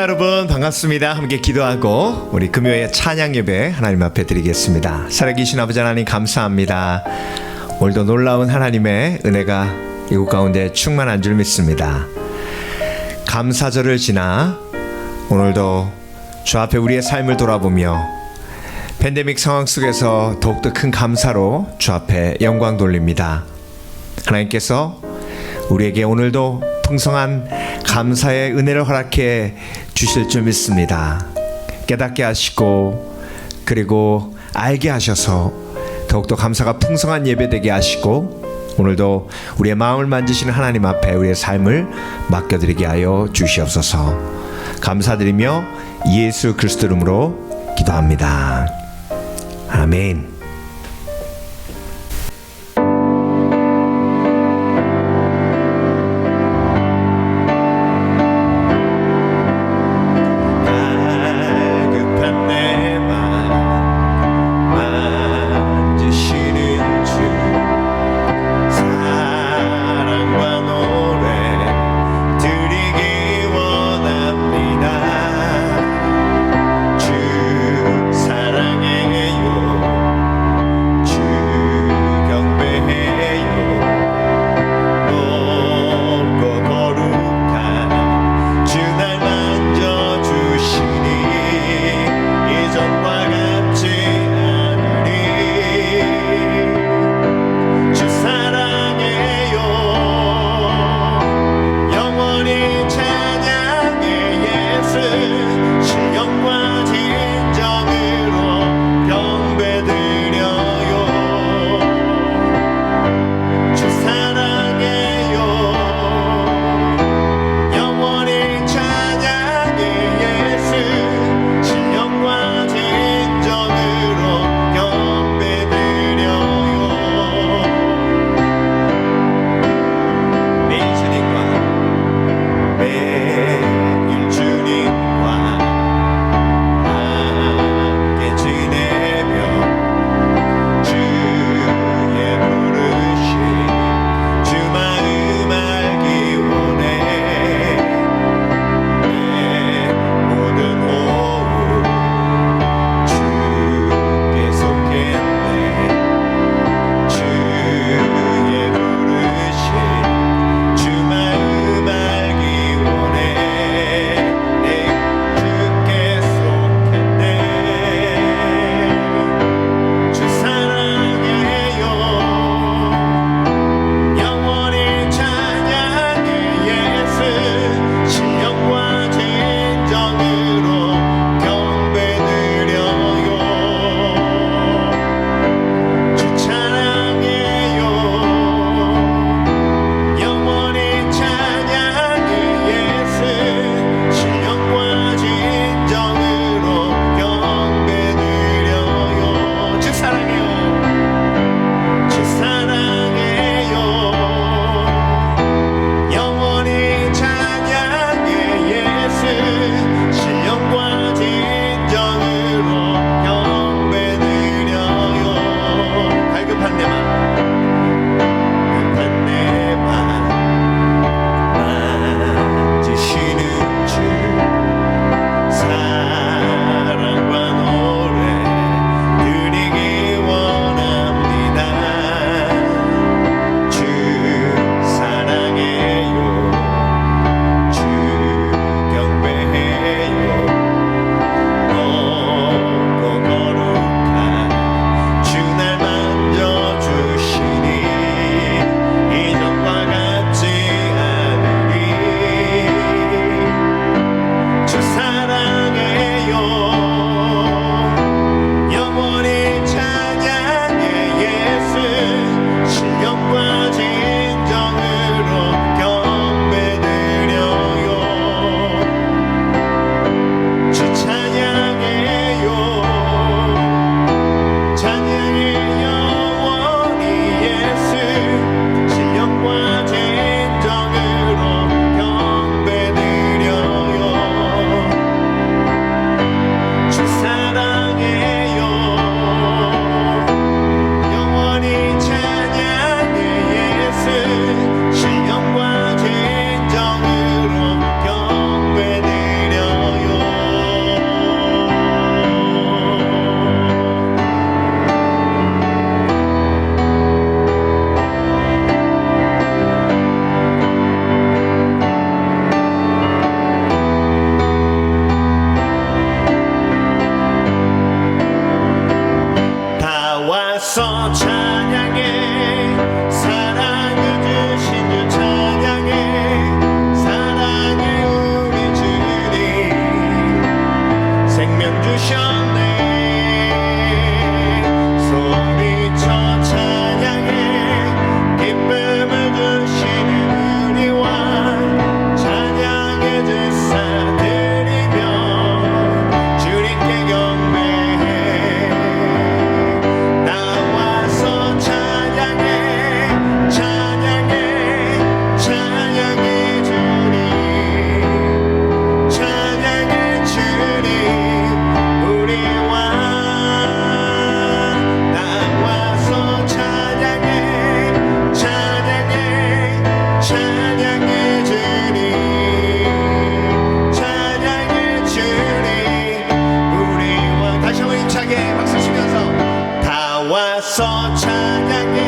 여러분 반갑습니다. 함께 기도하고 우리 금요일 찬양 예배 하나님 앞에 드리겠습니다. 살아계신 아버지 하나님 감사합니다. 오늘도 놀라운 하나님의 은혜가 이곳 가운데 충만한 줄 믿습니다. 감사절을 지나 오늘도 주 앞에 우리의 삶을 돌아보며 팬데믹 상황 속에서 더욱더 큰 감사로 주 앞에 영광 돌립니다. 하나님께서 우리에게 오늘도 풍성한 감사의 은혜를 허락해 주실 줄 믿습니다. 깨닫게 하시고 그리고 알게 하셔서 더욱더 감사가 풍성한 예배되게 하시고 오늘도 우리의 마음을 만지시는 하나님 앞에 우리의 삶을 맡겨드리게 하여 주시옵소서. 감사드리며 예수 그리스도 이름으로 기도합니다. 아멘. 나와서 찬양해 사랑을 주신 주 찬양해 사랑해 우리 주님 생명 주셨네 소리쳐 찬양해 기쁨을 주시는 우리와 찬양해 주사 드리며 주님께 경배해 나와서 찬양해 찬양해 찬양해 주님 찬양해 주님 우리와 나와서 찬양해 찬양해 찬양해 주님 찬양해 주님 우리와 다시 한번 힘차게 박수 치면서 다 와서 찬양해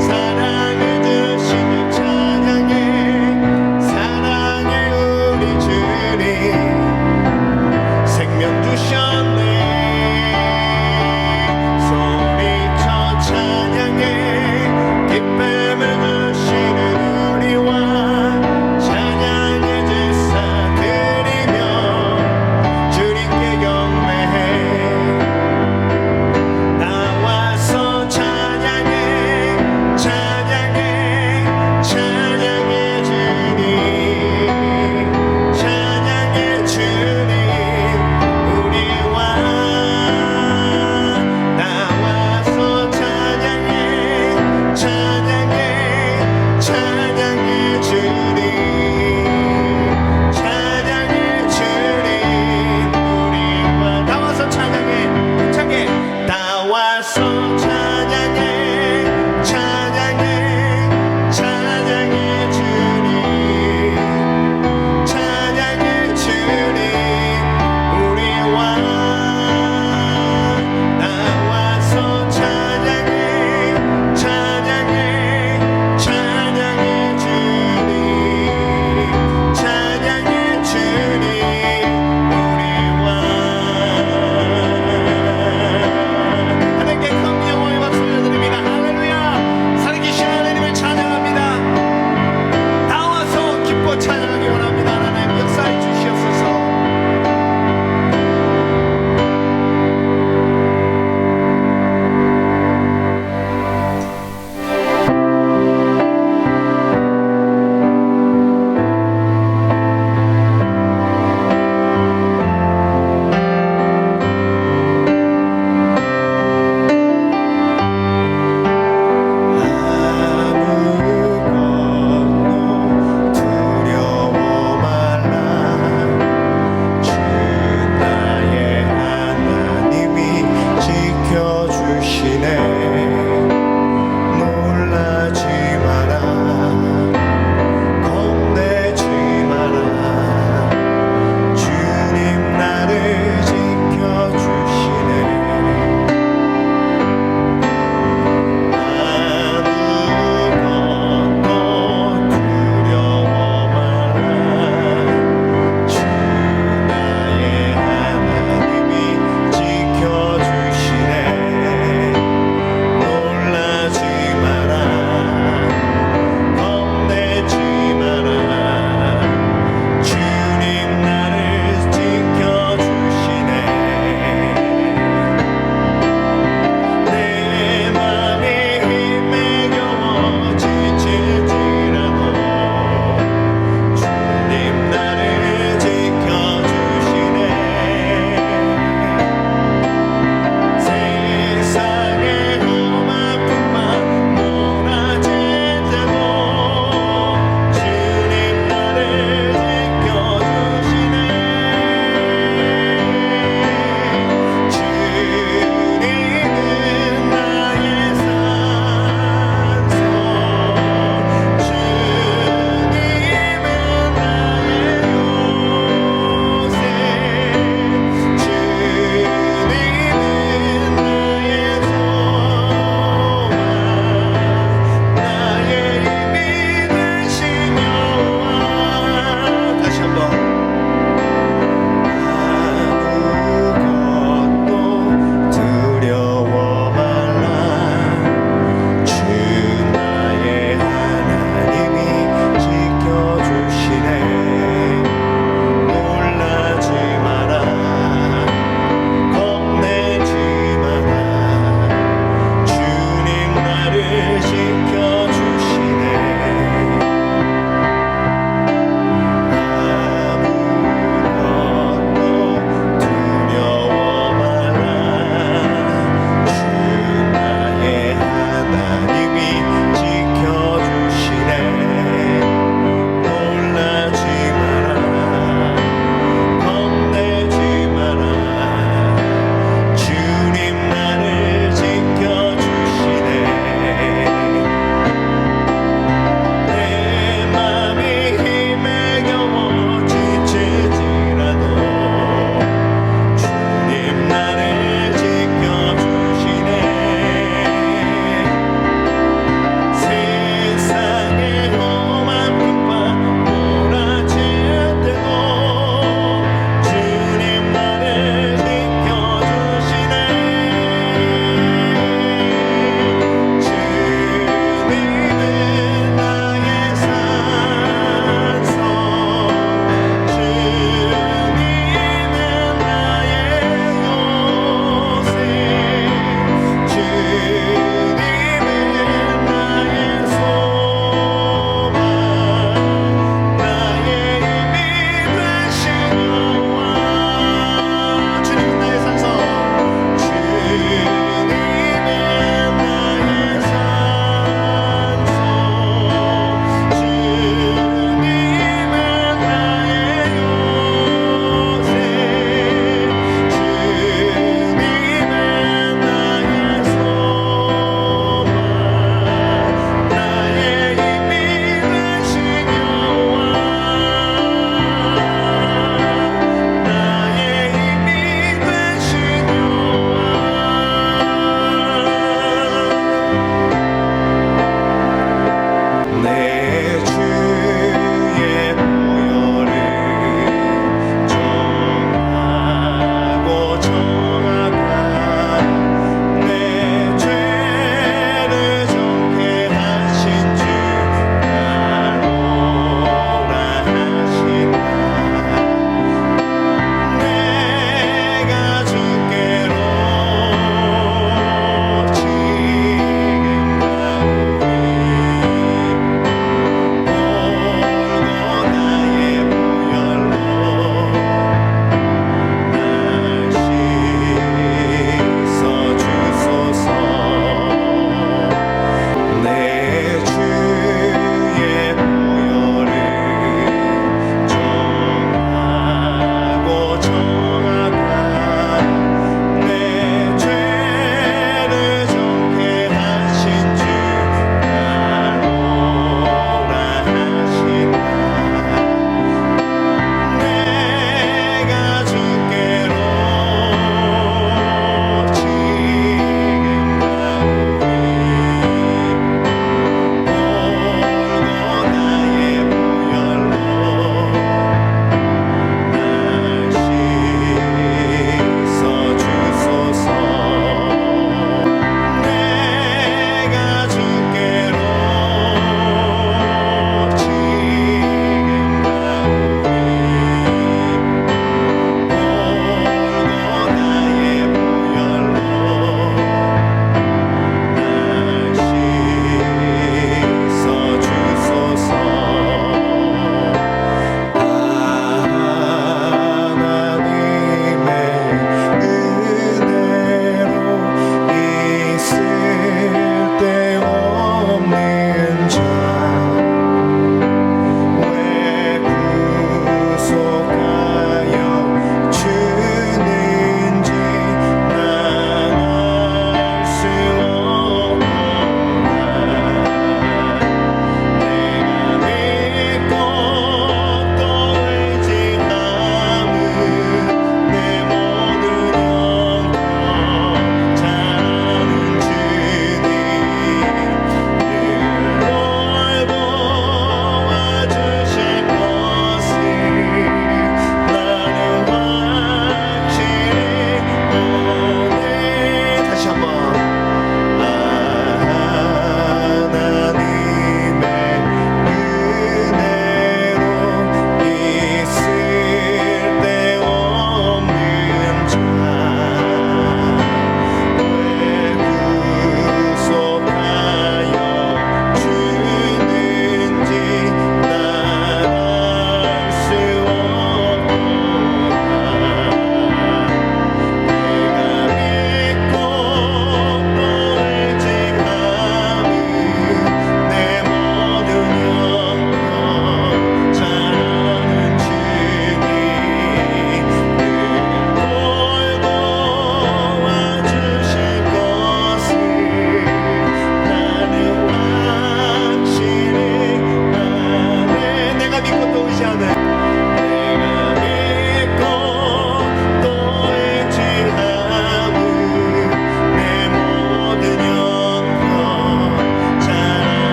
사랑을 주신 주 찬양해 사랑해 우리 주님 생명 주셨네 소리쳐 찬양해 기쁨을 주시는 우리와 찬양해 주사 드리며 주님께 경배해 나와서 찬양해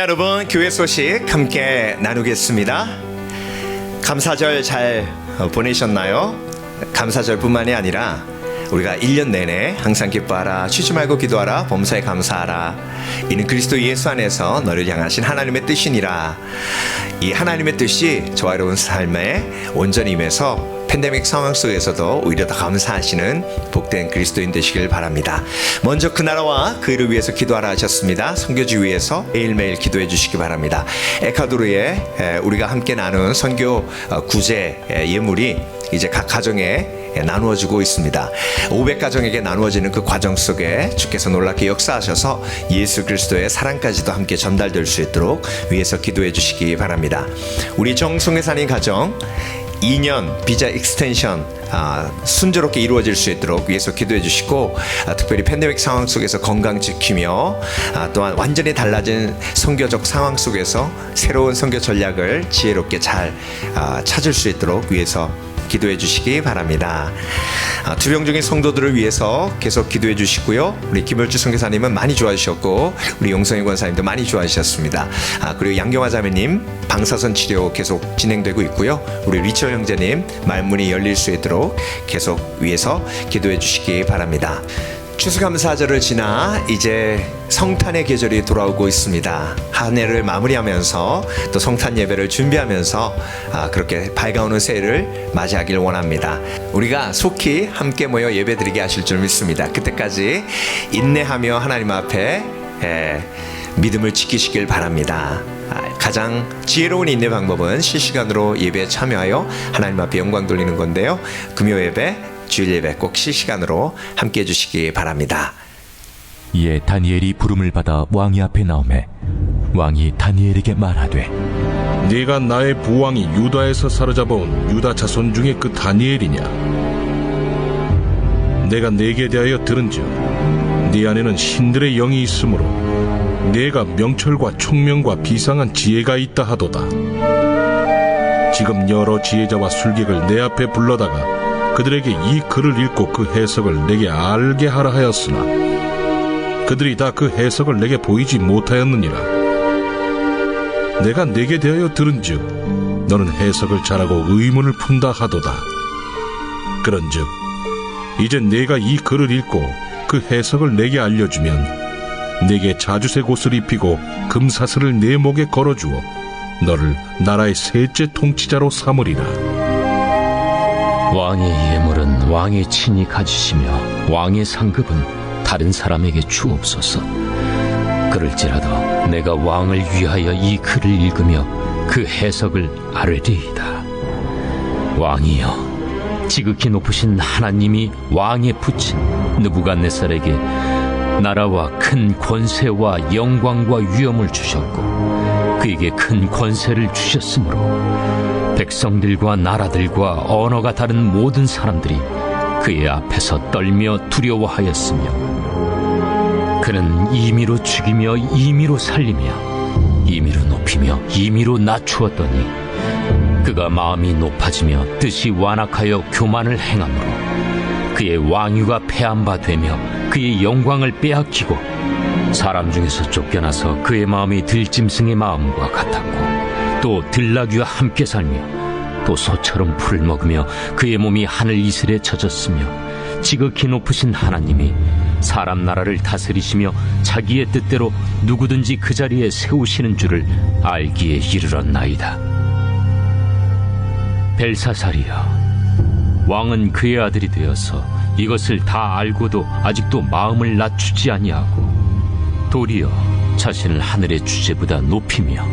여러분, 교회 소식 함께 나누겠습니다. 감사절 잘 보내셨나요? 감사절뿐만이 아니라 우리가 1년 내내 항상 기뻐하라, 쉬지 말고 기도하라, 범사에 감사하라, 이는 그리스도 예수 안에서 너를 향하신 하나님의 뜻이니라. 이 하나님의 뜻이 저와 여러분 삶에 온전히 임해서 팬데믹 상황 속에서도 오히려 더 감사하시는 복된 그리스도인 되시길 바랍니다. 먼저 그 나라와 그 일을 위해서 기도하라 하셨습니다. 선교지 위해서 매일매일 기도해 주시기 바랍니다. 에콰도르에 우리가 함께 나눈 선교 구제 예물이 이제 각 가정에 나누어지고 있습니다. 500가정에게 나누어지는 그 과정 속에 주께서 놀랍게 역사하셔서 예수 그리스도의 사랑까지도 함께 전달될 수 있도록 위해서 기도해 주시기 바랍니다. 우리 정송회사님 가정 2년 비자 익스텐션 순조롭게 이루어질 수 있도록 위해서 기도해 주시고, 특별히 팬데믹 상황 속에서 건강 지키며 또한 완전히 달라진 선교적 상황 속에서 새로운 선교 전략을 지혜롭게 잘 찾을 수 있도록 위해서 기도해 주시기 바랍니다. 투병 중인 성도들을 위해서 계속 기도해 주시고요. 우리 김열주 선교사님은 많이 좋아지셨고, 우리 용성희 권사님도 많이 좋아지셨습니다. 그리고 양경화 자매님 방사선 치료 계속 진행되고 있고요. 우리 리처 형제님 말문이 열릴 수 있도록 계속 위해서 기도해 주시기 바랍니다. 추수감사절을 지나 이제 성탄의 계절이 돌아오고 있습니다. 한 해를 마무리하면서 또 성탄 예배를 준비하면서 그렇게 밝아오는 새해를 맞이하길 원합니다. 우리가 속히 함께 모여 예배드리게 하실 줄 믿습니다. 그때까지 인내하며 하나님 앞에 믿음을 지키시길 바랍니다. 가장 지혜로운 인내 방법은 실시간으로 예배에 참여하여 하나님 앞에 영광 돌리는 건데요. 금요 예배, 주일 예배 꼭 실시간으로 함께 해주시기 바랍니다. 이에 다니엘이 부름을 받아 왕이 앞에 나오매 왕이 다니엘에게 말하되, 네가 나의 부왕이 유다에서 사로잡아온 유다 자손 중에 그 다니엘이냐? 내가 네게 대하여 들은즉 네 안에는 신들의 영이 있으므로 네가 명철과 총명과 비상한 지혜가 있다 하도다. 지금 여러 지혜자와 술객을 내 앞에 불러다가 그들에게 이 글을 읽고 그 해석을 내게 알게 하라 하였으나 그들이 다 그 해석을 내게 보이지 못하였느니라. 내가 네게 대하여 들은즉 너는 해석을 잘하고 의문을 푼다 하도다. 그런즉 이제 내가 이 글을 읽고 그 해석을 내게 알려주면 내게 자주색 옷을 입히고 금사슬을 내 목에 걸어주어 너를 나라의 셋째 통치자로 삼으리라. 왕의 예물은 왕이 친히 가지시며 왕의 상급은 다른 사람에게 주옵소서. 그럴지라도 내가 왕을 위하여 이 글을 읽으며 그 해석을 아뢰리이다. 왕이여, 지극히 높으신 하나님이 왕에 붙인 느부갓네살에게 나라와 큰 권세와 영광과 위엄을 주셨고 그에게 큰 권세를 주셨으므로 백성들과 나라들과 언어가 다른 모든 사람들이 그의 앞에서 떨며 두려워하였으며 그는 임의로 죽이며 임의로 살리며 임의로 높이며 임의로 낮추었더니 그가 마음이 높아지며 뜻이 완악하여 교만을 행함으로 그의 왕위가 패한 바 되며 그의 영광을 빼앗기고 사람 중에서 쫓겨나서 그의 마음이 들짐승의 마음과 같았고 또 들나귀와 함께 살며 또 소처럼 풀을 먹으며 그의 몸이 하늘 이슬에 젖었으며 지극히 높으신 하나님이 사람 나라를 다스리시며 자기의 뜻대로 누구든지 그 자리에 세우시는 줄을 알기에 이르렀나이다. 벨사살이여, 왕은 그의 아들이 되어서 이것을 다 알고도 아직도 마음을 낮추지 아니하고 도리어 자신을 하늘의 주제보다 높이며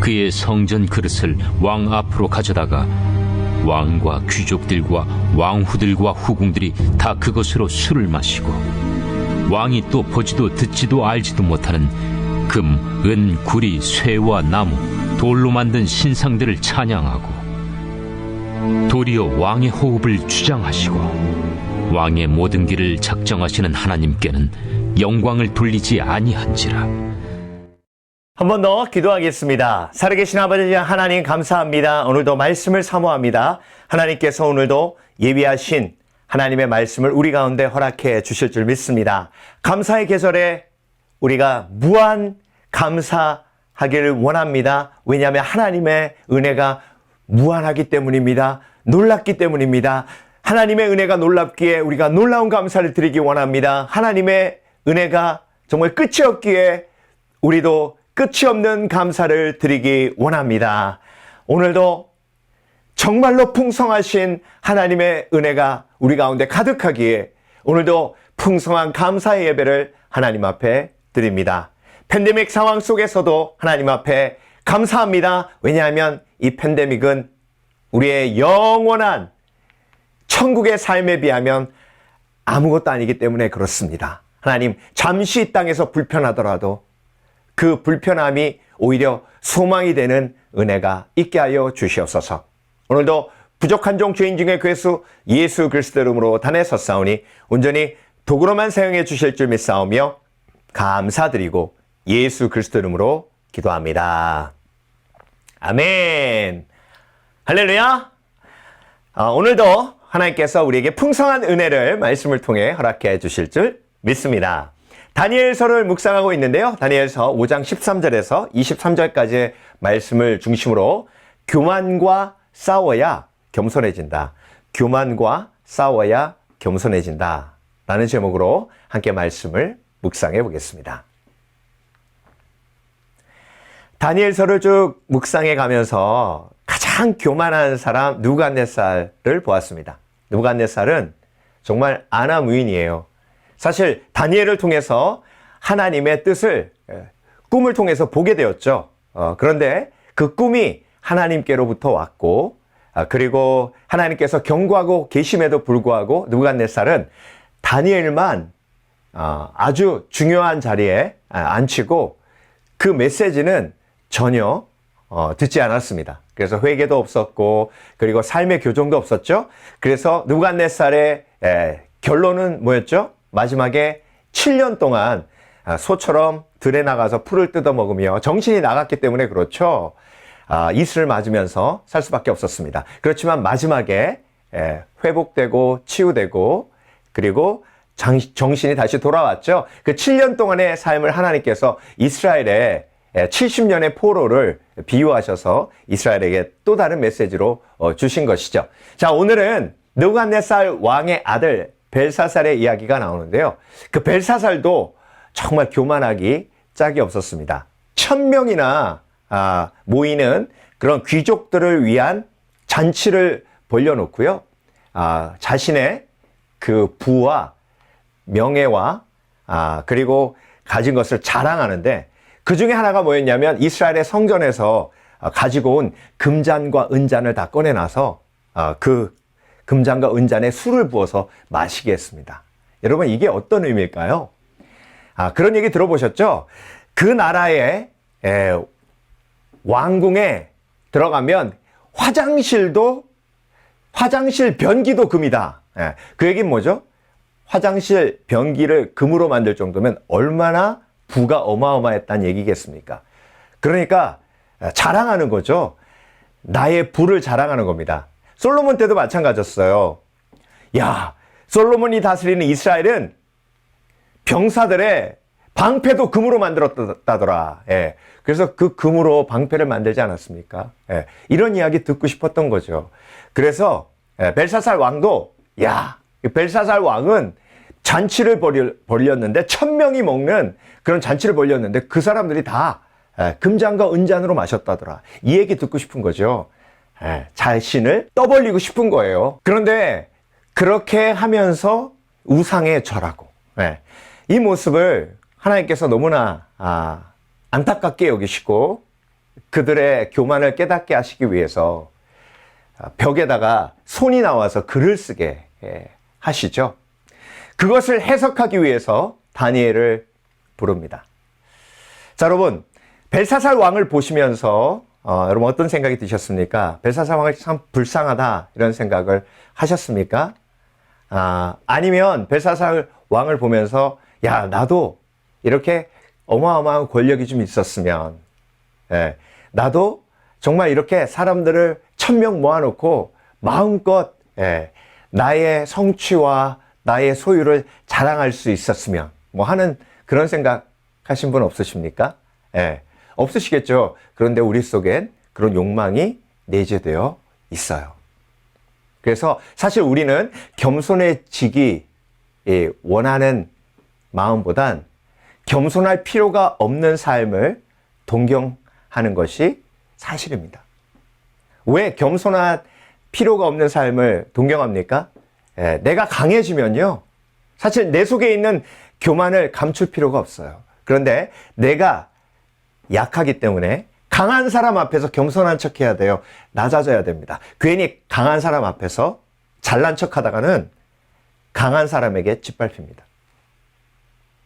그의 성전 그릇을 왕 앞으로 가져다가 왕과 귀족들과 왕후들과 후궁들이 다 그것으로 술을 마시고 왕이 또 보지도 듣지도 알지도 못하는 금, 은, 구리, 쇠와 나무, 돌로 만든 신상들을 찬양하고 도리어 왕의 호흡을 주장하시고 왕의 모든 길을 작정하시는 하나님께는 영광을 돌리지 아니한지라. 한 번 더 기도하겠습니다. 살아계신 아버지 하나님 감사합니다. 오늘도 말씀을 사모합니다. 하나님께서 오늘도 예비하신 하나님의 말씀을 우리 가운데 허락해 주실 줄 믿습니다. 감사의 계절에 우리가 무한 감사 하기를 원합니다. 왜냐하면 하나님의 은혜가 무한하기 때문입니다. 놀랍기 때문입니다. 하나님의 은혜가 놀랍기에 우리가 놀라운 감사를 드리기 원합니다. 하나님의 은혜가 정말 끝이 없기에 우리도 끝이 없는 감사를 드리기 원합니다. 오늘도 정말로 풍성하신 하나님의 은혜가 우리 가운데 가득하기에 오늘도 풍성한 감사의 예배를 하나님 앞에 드립니다. 팬데믹 상황 속에서도 하나님 앞에 감사합니다. 왜냐하면 이 팬데믹은 우리의 영원한 천국의 삶에 비하면 아무것도 아니기 때문에 그렇습니다. 하나님, 잠시 이 땅에서 불편하더라도 그 불편함이 오히려 소망이 되는 은혜가 있게 하여 주시옵소서. 오늘도 부족한 종 죄인 중에 괴수 예수 그리스도 이름으로 단에 섰사오니 온전히 도구로만 사용해 주실 줄 믿사오며 감사드리고 예수 그리스도 이름으로 기도합니다. 아멘. 할렐루야. 오늘도 하나님께서 우리에게 풍성한 은혜를 말씀을 통해 허락해 주실 줄 믿습니다. 다니엘서를 묵상하고 있는데요. 다니엘서 5장 13절에서 23절까지의 말씀을 중심으로 교만과 싸워야 겸손해진다. 교만과 싸워야 겸손해진다. 라는 제목으로 함께 말씀을 묵상해 보겠습니다. 다니엘서를 쭉 묵상해 가면서 가장 교만한 사람 느부갓네살을 보았습니다. 느부갓네살은 정말 아나무인이에요. 사실 다니엘을 통해서 하나님의 뜻을 꿈을 통해서 보게 되었죠. 그런데 그 꿈이 하나님께로부터 왔고 그리고 하나님께서 경고하고 계심에도 불구하고 느부갓네살은 다니엘만 아주 중요한 자리에 앉히고 그 메시지는 전혀 듣지 않았습니다. 그래서 회개도 없었고 그리고 삶의 교정도 없었죠. 그래서 느부갓네살의 결론은 뭐였죠? 마지막에 7년 동안 소처럼 들에 나가서 풀을 뜯어 먹으며 정신이 나갔기 때문에 그렇죠. 이슬을 맞으면서 살 수밖에 없었습니다. 그렇지만 마지막에 회복되고 치유되고 그리고 정신이 다시 돌아왔죠. 그 7년 동안의 삶을 하나님께서 이스라엘의 70년의 포로를 비유하셔서 이스라엘에게 또 다른 메시지로 주신 것이죠. 자, 오늘은 느부갓네살 왕의 아들 벨사살의 이야기가 나오는데요. 그 벨사살도 정말 교만하기 짝이 없었습니다. 1000명이나 모이는 그런 귀족들을 위한 잔치를 벌려놓고요. 자신의 그 부와 명예와 그리고 가진 것을 자랑하는데 그 중에 하나가 뭐였냐면 이스라엘의 성전에서 가지고 온 금잔과 은잔을 다 꺼내놔서 그 금잔과 은잔에 술을 부어서 마시게 했습니다. 여러분 이게 어떤 의미일까요? 그런 얘기 들어보셨죠? 그 나라의 왕궁에 들어가면 화장실 변기도 금이다. 그 얘기는 뭐죠? 화장실 변기를 금으로 만들 정도면 얼마나 부가 어마어마했다는 얘기겠습니까? 그러니까 자랑하는 거죠. 나의 부를 자랑하는 겁니다. 솔로몬 때도 마찬가지였어요. 야, 솔로몬이 다스리는 이스라엘은 병사들의 방패도 금으로 만들었다더라. 그래서 그 금으로 방패를 만들지 않았습니까? 이런 이야기 듣고 싶었던 거죠. 그래서 벨사살 왕도 벨사살 왕은 잔치를 벌였는데 1000명이 먹는 그런 잔치를 벌였는데 그 사람들이 다 금잔과 은잔으로 마셨다더라. 이 얘기 듣고 싶은 거죠. 자신을 떠벌리고 싶은 거예요. 그런데 그렇게 하면서 우상에 절하고 이 모습을 하나님께서 너무나 안타깝게 여기시고 그들의 교만을 깨닫게 하시기 위해서 벽에다가 손이 나와서 글을 쓰게 하시죠. 그것을 해석하기 위해서 다니엘을 부릅니다. 자, 여러분 벨사살 왕을 보시면서 여러분 어떤 생각이 드셨습니까? 벨사살 왕을 참 불쌍하다 이런 생각을 하셨습니까? 아니면 벨사살 왕을 보면서 야, 나도 이렇게 어마어마한 권력이 좀 있었으면 나도 정말 이렇게 사람들을 1000명 모아놓고 마음껏 나의 성취와 나의 소유를 자랑할 수 있었으면 뭐 하는 그런 생각 하신 분 없으십니까? 없으시겠죠. 그런데 우리 속엔 그런 욕망이 내재되어 있어요. 그래서 사실 우리는 겸손해지기 원하는 마음보단 겸손할 필요가 없는 삶을 동경하는 것이 사실입니다. 왜 겸손할 필요가 없는 삶을 동경합니까? 내가 강해지면요, 사실 내 속에 있는 교만을 감출 필요가 없어요. 그런데 내가 약하기 때문에 강한 사람 앞에서 겸손한 척 해야 돼요. 낮아져야 됩니다. 괜히 강한 사람 앞에서 잘난 척 하다가는 강한 사람에게 짓밟힙니다.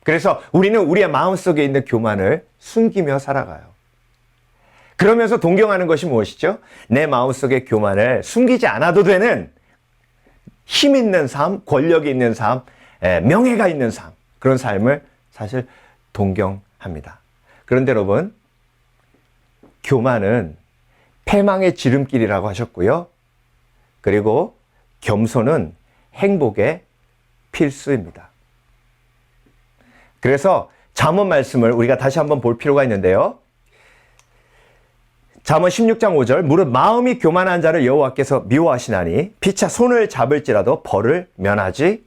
그래서 우리는 우리의 마음속에 있는 교만을 숨기며 살아가요. 그러면서 동경하는 것이 무엇이죠? 내 마음속의 교만을 숨기지 않아도 되는 힘 있는 삶, 권력이 있는 삶, 명예가 있는 삶, 그런 삶을 사실 동경합니다. 그런데 여러분, 교만은 패망의 지름길이라고 하셨고요. 그리고 겸손은 행복의 필수입니다. 그래서 잠언 말씀을 우리가 다시 한번 볼 필요가 있는데요. 잠언 16장 5절, 무릇 마음이 교만한 자를 여호와께서 미워하시나니 피차 손을 잡을지라도 벌을 면하지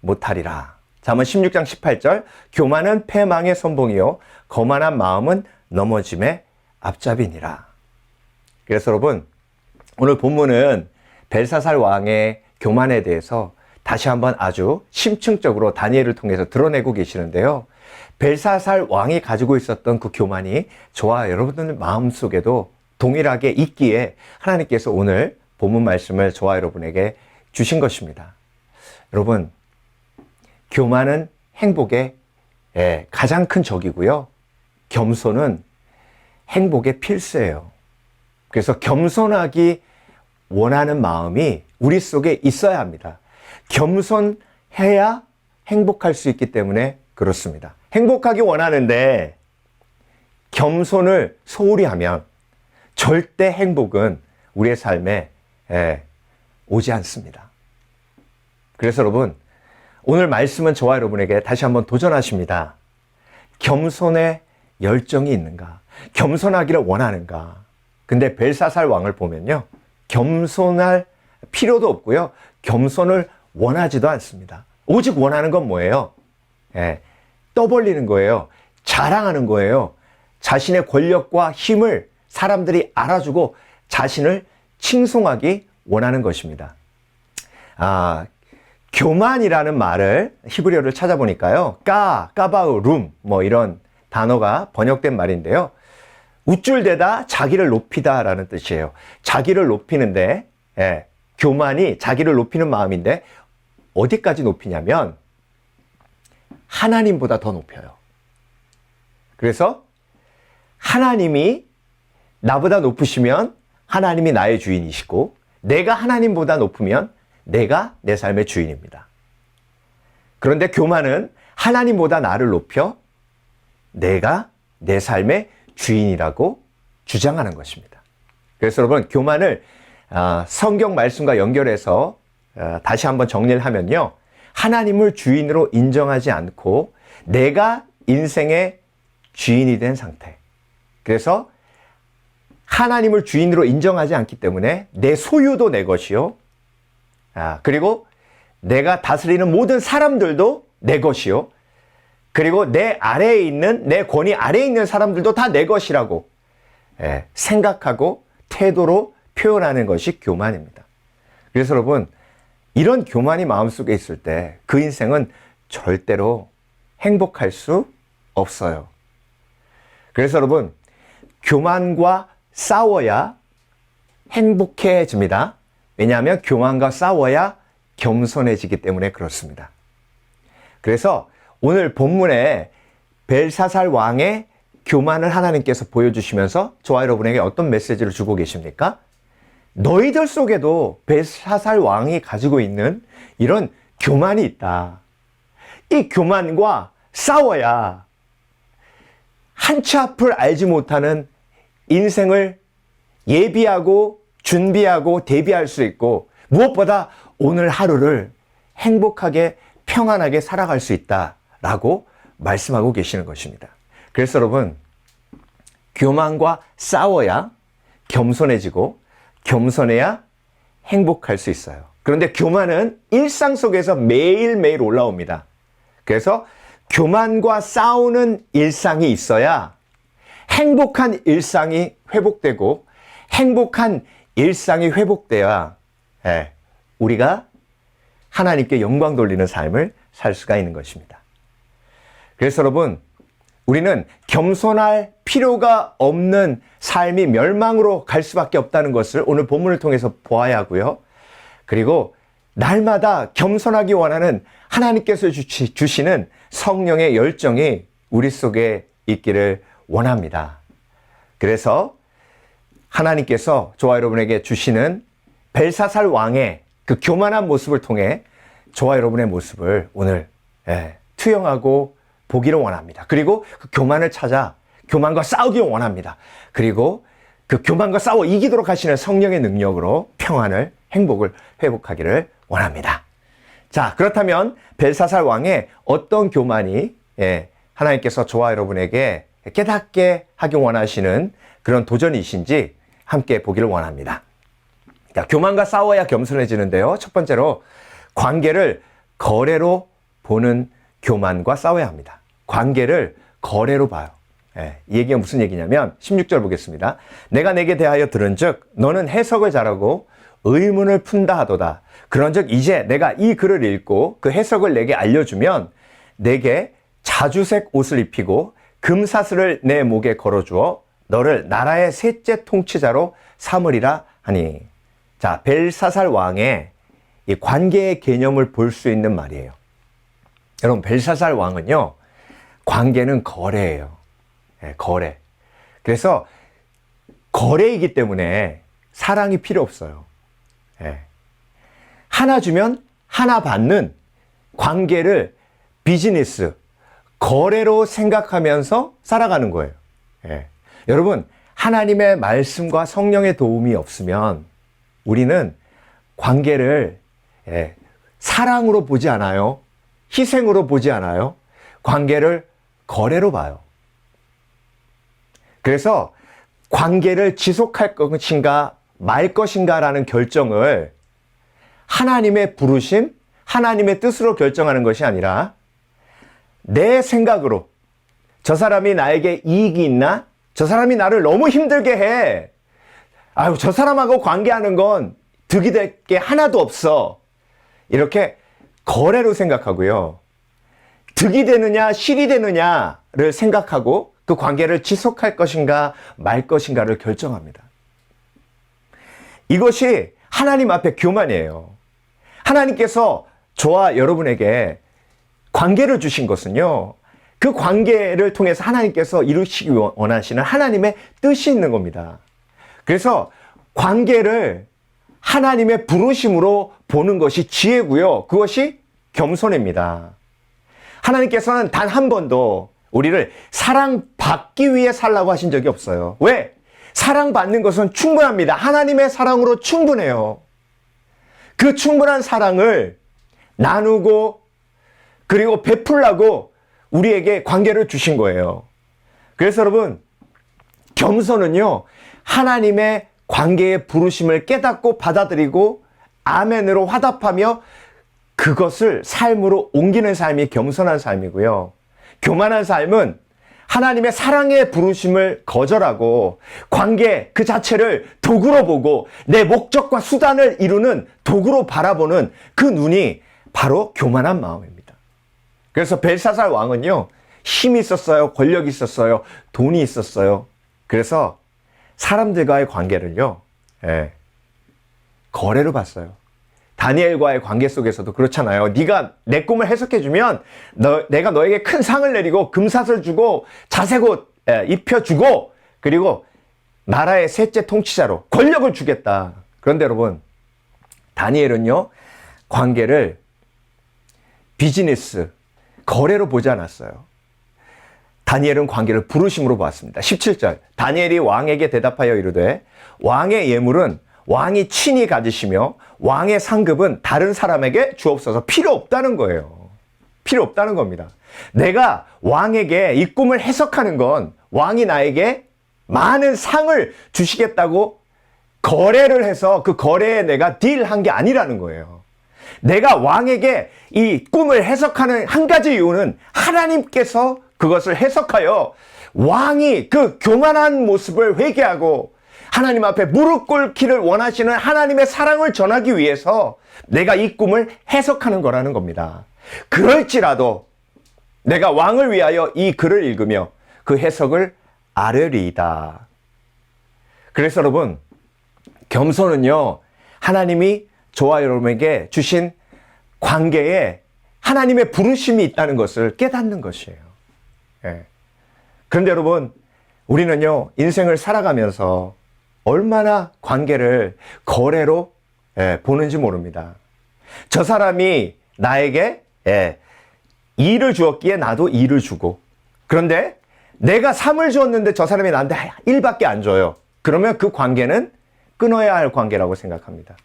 못하리라. 잠언 16장 18절, 교만은 패망의 선봉이요 거만한 마음은 넘어짐의 앞잡이니라. 그래서 여러분, 오늘 본문은 벨사살 왕의 교만에 대해서 다시 한번 아주 심층적으로 다니엘을 통해서 드러내고 계시는데요. 벨사살 왕이 가지고 있었던 그 교만이 저와 여러분들 마음속에도 동일하게 있기에 하나님께서 오늘 본문 말씀을 저와 여러분에게 주신 것입니다. 여러분, 교만은 행복의 가장 큰 적이고요. 겸손은 행복의 필수예요. 그래서 겸손하기 원하는 마음이 우리 속에 있어야 합니다. 겸손해야 행복할 수 있기 때문에 그렇습니다. 행복하기 원하는데 겸손을 소홀히 하면 절대 행복은 우리의 삶에 오지 않습니다. 그래서 여러분, 오늘 말씀은 저와 여러분에게 다시 한번 도전하십니다. 겸손의 열정이 있는가? 겸손하기를 원하는가? 근데 벨사살 왕을 보면요, 겸손할 필요도 없고요, 겸손을 원하지도 않습니다. 오직 원하는 건 뭐예요? 떠벌리는 거예요. 자랑하는 거예요. 자신의 권력과 힘을 사람들이 알아주고 자신을 칭송하기 원하는 것입니다. 교만이라는 말을 히브리어를 찾아보니까요, 까바우룸 뭐 이런 단어가 번역된 말인데요, 우쭐대다 자기를 높이다라는 뜻이에요. 자기를 높이는데, 교만이 자기를 높이는 마음인데 어디까지 높이냐면 하나님보다 더 높여요. 그래서 하나님이 나보다 높으시면 하나님이 나의 주인이시고, 내가 하나님보다 높으면 내가 내 삶의 주인입니다. 그런데 교만은 하나님보다 나를 높여 내가 내 삶의 주인이라고 주장하는 것입니다. 그래서 여러분, 교만을 성경 말씀과 연결해서 다시 한번 정리를 하면요, 하나님을 주인으로 인정하지 않고 내가 인생의 주인이 된 상태. 그래서 하나님을 주인으로 인정하지 않기 때문에 내 소유도 내 것이요, 그리고 내가 다스리는 모든 사람들도 내 것이요, 그리고 내 아래에 있는, 내 권위 아래에 있는 사람들도 다 내 것이라고 생각하고 태도로 표현하는 것이 교만입니다. 그래서 여러분, 이런 교만이 마음속에 있을 때 그 인생은 절대로 행복할 수 없어요. 그래서 여러분, 교만과 싸워야 행복해집니다. 왜냐하면 교만과 싸워야 겸손해지기 때문에 그렇습니다. 그래서 오늘 본문에 벨사살 왕의 교만을 하나님께서 보여주시면서 저와 여러분에게 어떤 메시지를 주고 계십니까? 너희들 속에도 벨사살 왕이 가지고 있는 이런 교만이 있다. 이 교만과 싸워야 한 치 앞을 알지 못하는 인생을 예비하고 준비하고 대비할 수 있고, 무엇보다 오늘 하루를 행복하게 평안하게 살아갈 수 있다라고 말씀하고 계시는 것입니다. 그래서 여러분, 교만과 싸워야 겸손해지고 겸손해야 행복할 수 있어요. 그런데 교만은 일상 속에서 매일매일 올라옵니다. 그래서 교만과 싸우는 일상이 있어야 행복한 일상이 회복되고 행복한 일상이 회복돼야 우리가 하나님께 영광 돌리는 삶을 살 수가 있는 것입니다. 그래서 여러분, 우리는 겸손할 필요가 없는 삶이 멸망으로 갈 수밖에 없다는 것을 오늘 본문을 통해서 보아야 하고요. 그리고 날마다 겸손하기 원하는 하나님께서 주시는 성령의 열정이 우리 속에 있기를 원합니다. 그래서 하나님께서 저와 여러분에게 주시는 벨사살 왕의 그 교만한 모습을 통해 저와 여러분의 모습을 오늘 투영하고 보기를 원합니다. 그리고 그 교만을 찾아 교만과 싸우기 원합니다. 그리고 그 교만과 싸워 이기도록 하시는 성령의 능력으로 평안을, 행복을 회복하기를 원합니다. 자, 그렇다면 벨사살 왕의 어떤 교만이 하나님께서 저와 여러분에게 깨닫게 하기 원하시는 그런 도전이신지 함께 보기를 원합니다. 그러니까 교만과 싸워야 겸손해지는데요. 첫 번째로 관계를 거래로 보는 교만과 싸워야 합니다. 관계를 거래로 봐요. 이 얘기가 무슨 얘기냐면 16절 보겠습니다. 내가 내게 대하여 들은즉 너는 해석을 잘하고 의문을 푼다 하도다. 그런즉 이제 내가 이 글을 읽고 그 해석을 내게 알려주면 내게 자주색 옷을 입히고 금사슬을 내 목에 걸어주어 너를 나라의 셋째 통치자로 삼으리라 하니. 자, 벨사살 왕의 이 관계의 개념을 볼 수 있는 말이에요. 여러분, 벨사살 왕은요, 관계는 거래예요. 거래. 그래서 거래이기 때문에 사랑이 필요 없어요. 하나 주면 하나 받는 관계를 비즈니스, 거래로 생각하면서 살아가는 거예요. 여러분, 하나님의 말씀과 성령의 도움이 없으면 우리는 관계를 사랑으로 보지 않아요. 희생으로 보지 않아요. 관계를 거래로 봐요. 그래서 관계를 지속할 것인가 말 것인가라는 결정을 하나님의 부르심, 하나님의 뜻으로 결정하는 것이 아니라 내 생각으로 저 사람이 나에게 이익이 있나? 저 사람이 나를 너무 힘들게 해. 아유, 저 사람하고 관계하는 건 득이 될 게 하나도 없어. 이렇게 거래로 생각하고요. 득이 되느냐, 실이 되느냐를 생각하고 그 관계를 지속할 것인가 말 것인가를 결정합니다. 이것이 하나님 앞에 교만이에요. 하나님께서 저와 여러분에게 관계를 주신 것은요, 그 관계를 통해서 하나님께서 이루시기 원하시는 하나님의 뜻이 있는 겁니다. 그래서 관계를 하나님의 부르심으로 보는 것이 지혜고요. 그것이 겸손입니다. 하나님께서는 단 한 번도 우리를 사랑받기 위해 살라고 하신 적이 없어요. 왜? 사랑받는 것은 충분합니다. 하나님의 사랑으로 충분해요. 그 충분한 사랑을 나누고 그리고 베풀라고 우리에게 관계를 주신 거예요. 그래서 여러분, 겸손은요, 하나님의 관계의 부르심을 깨닫고 받아들이고 아멘으로 화답하며 그것을 삶으로 옮기는 삶이 겸손한 삶이고요. 교만한 삶은 하나님의 사랑의 부르심을 거절하고 관계 그 자체를 도구로 보고 내 목적과 수단을 이루는 도구로 바라보는 그 눈이 바로 교만한 마음입니다. 그래서 벨사살 왕은요, 힘이 있었어요. 권력이 있었어요. 돈이 있었어요. 그래서 사람들과의 관계를요, 거래로 봤어요. 다니엘과의 관계 속에서도 그렇잖아요. 네가 내 꿈을 해석해주면 내가 너에게 큰 상을 내리고 금사슬 주고 자색옷 입혀주고 그리고 나라의 셋째 통치자로 권력을 주겠다. 그런데 여러분, 다니엘은요, 관계를 비즈니스, 거래로 보지 않았어요. 다니엘은 관계를 부르심으로 보았습니다. 17절, 다니엘이 왕에게 대답하여 이르되 왕의 예물은 왕이 친히 가지시며 왕의 상급은 다른 사람에게 주옵소서. 필요 없다는 거예요. 필요 없다는 겁니다. 내가 왕에게 이 꿈을 해석하는 건 왕이 나에게 많은 상을 주시겠다고 거래를 해서 그 거래에 내가 딜한 게 아니라는 거예요. 내가 왕에게 이 꿈을 해석하는 한 가지 이유는 하나님께서 그것을 해석하여 왕이 그 교만한 모습을 회개하고 하나님 앞에 무릎 꿇기를 원하시는 하나님의 사랑을 전하기 위해서 내가 이 꿈을 해석하는 거라는 겁니다. 그럴지라도 내가 왕을 위하여 이 글을 읽으며 그 해석을 아뢰리이다. 그래서 여러분, 겸손은요, 하나님이 저와 여러분에게 주신 관계에 하나님의 부르심이 있다는 것을 깨닫는 것이에요. 예. 그런데 여러분, 우리는요, 인생을 살아가면서 얼마나 관계를 거래로 보는지 모릅니다. 저 사람이 나에게 일을 주었기에 나도 일을 주고, 그런데 내가 3을 주었는데 저 사람이 나한테 1밖에 안 줘요. 그러면 그 관계는 끊어야 할 관계라고 생각합니다.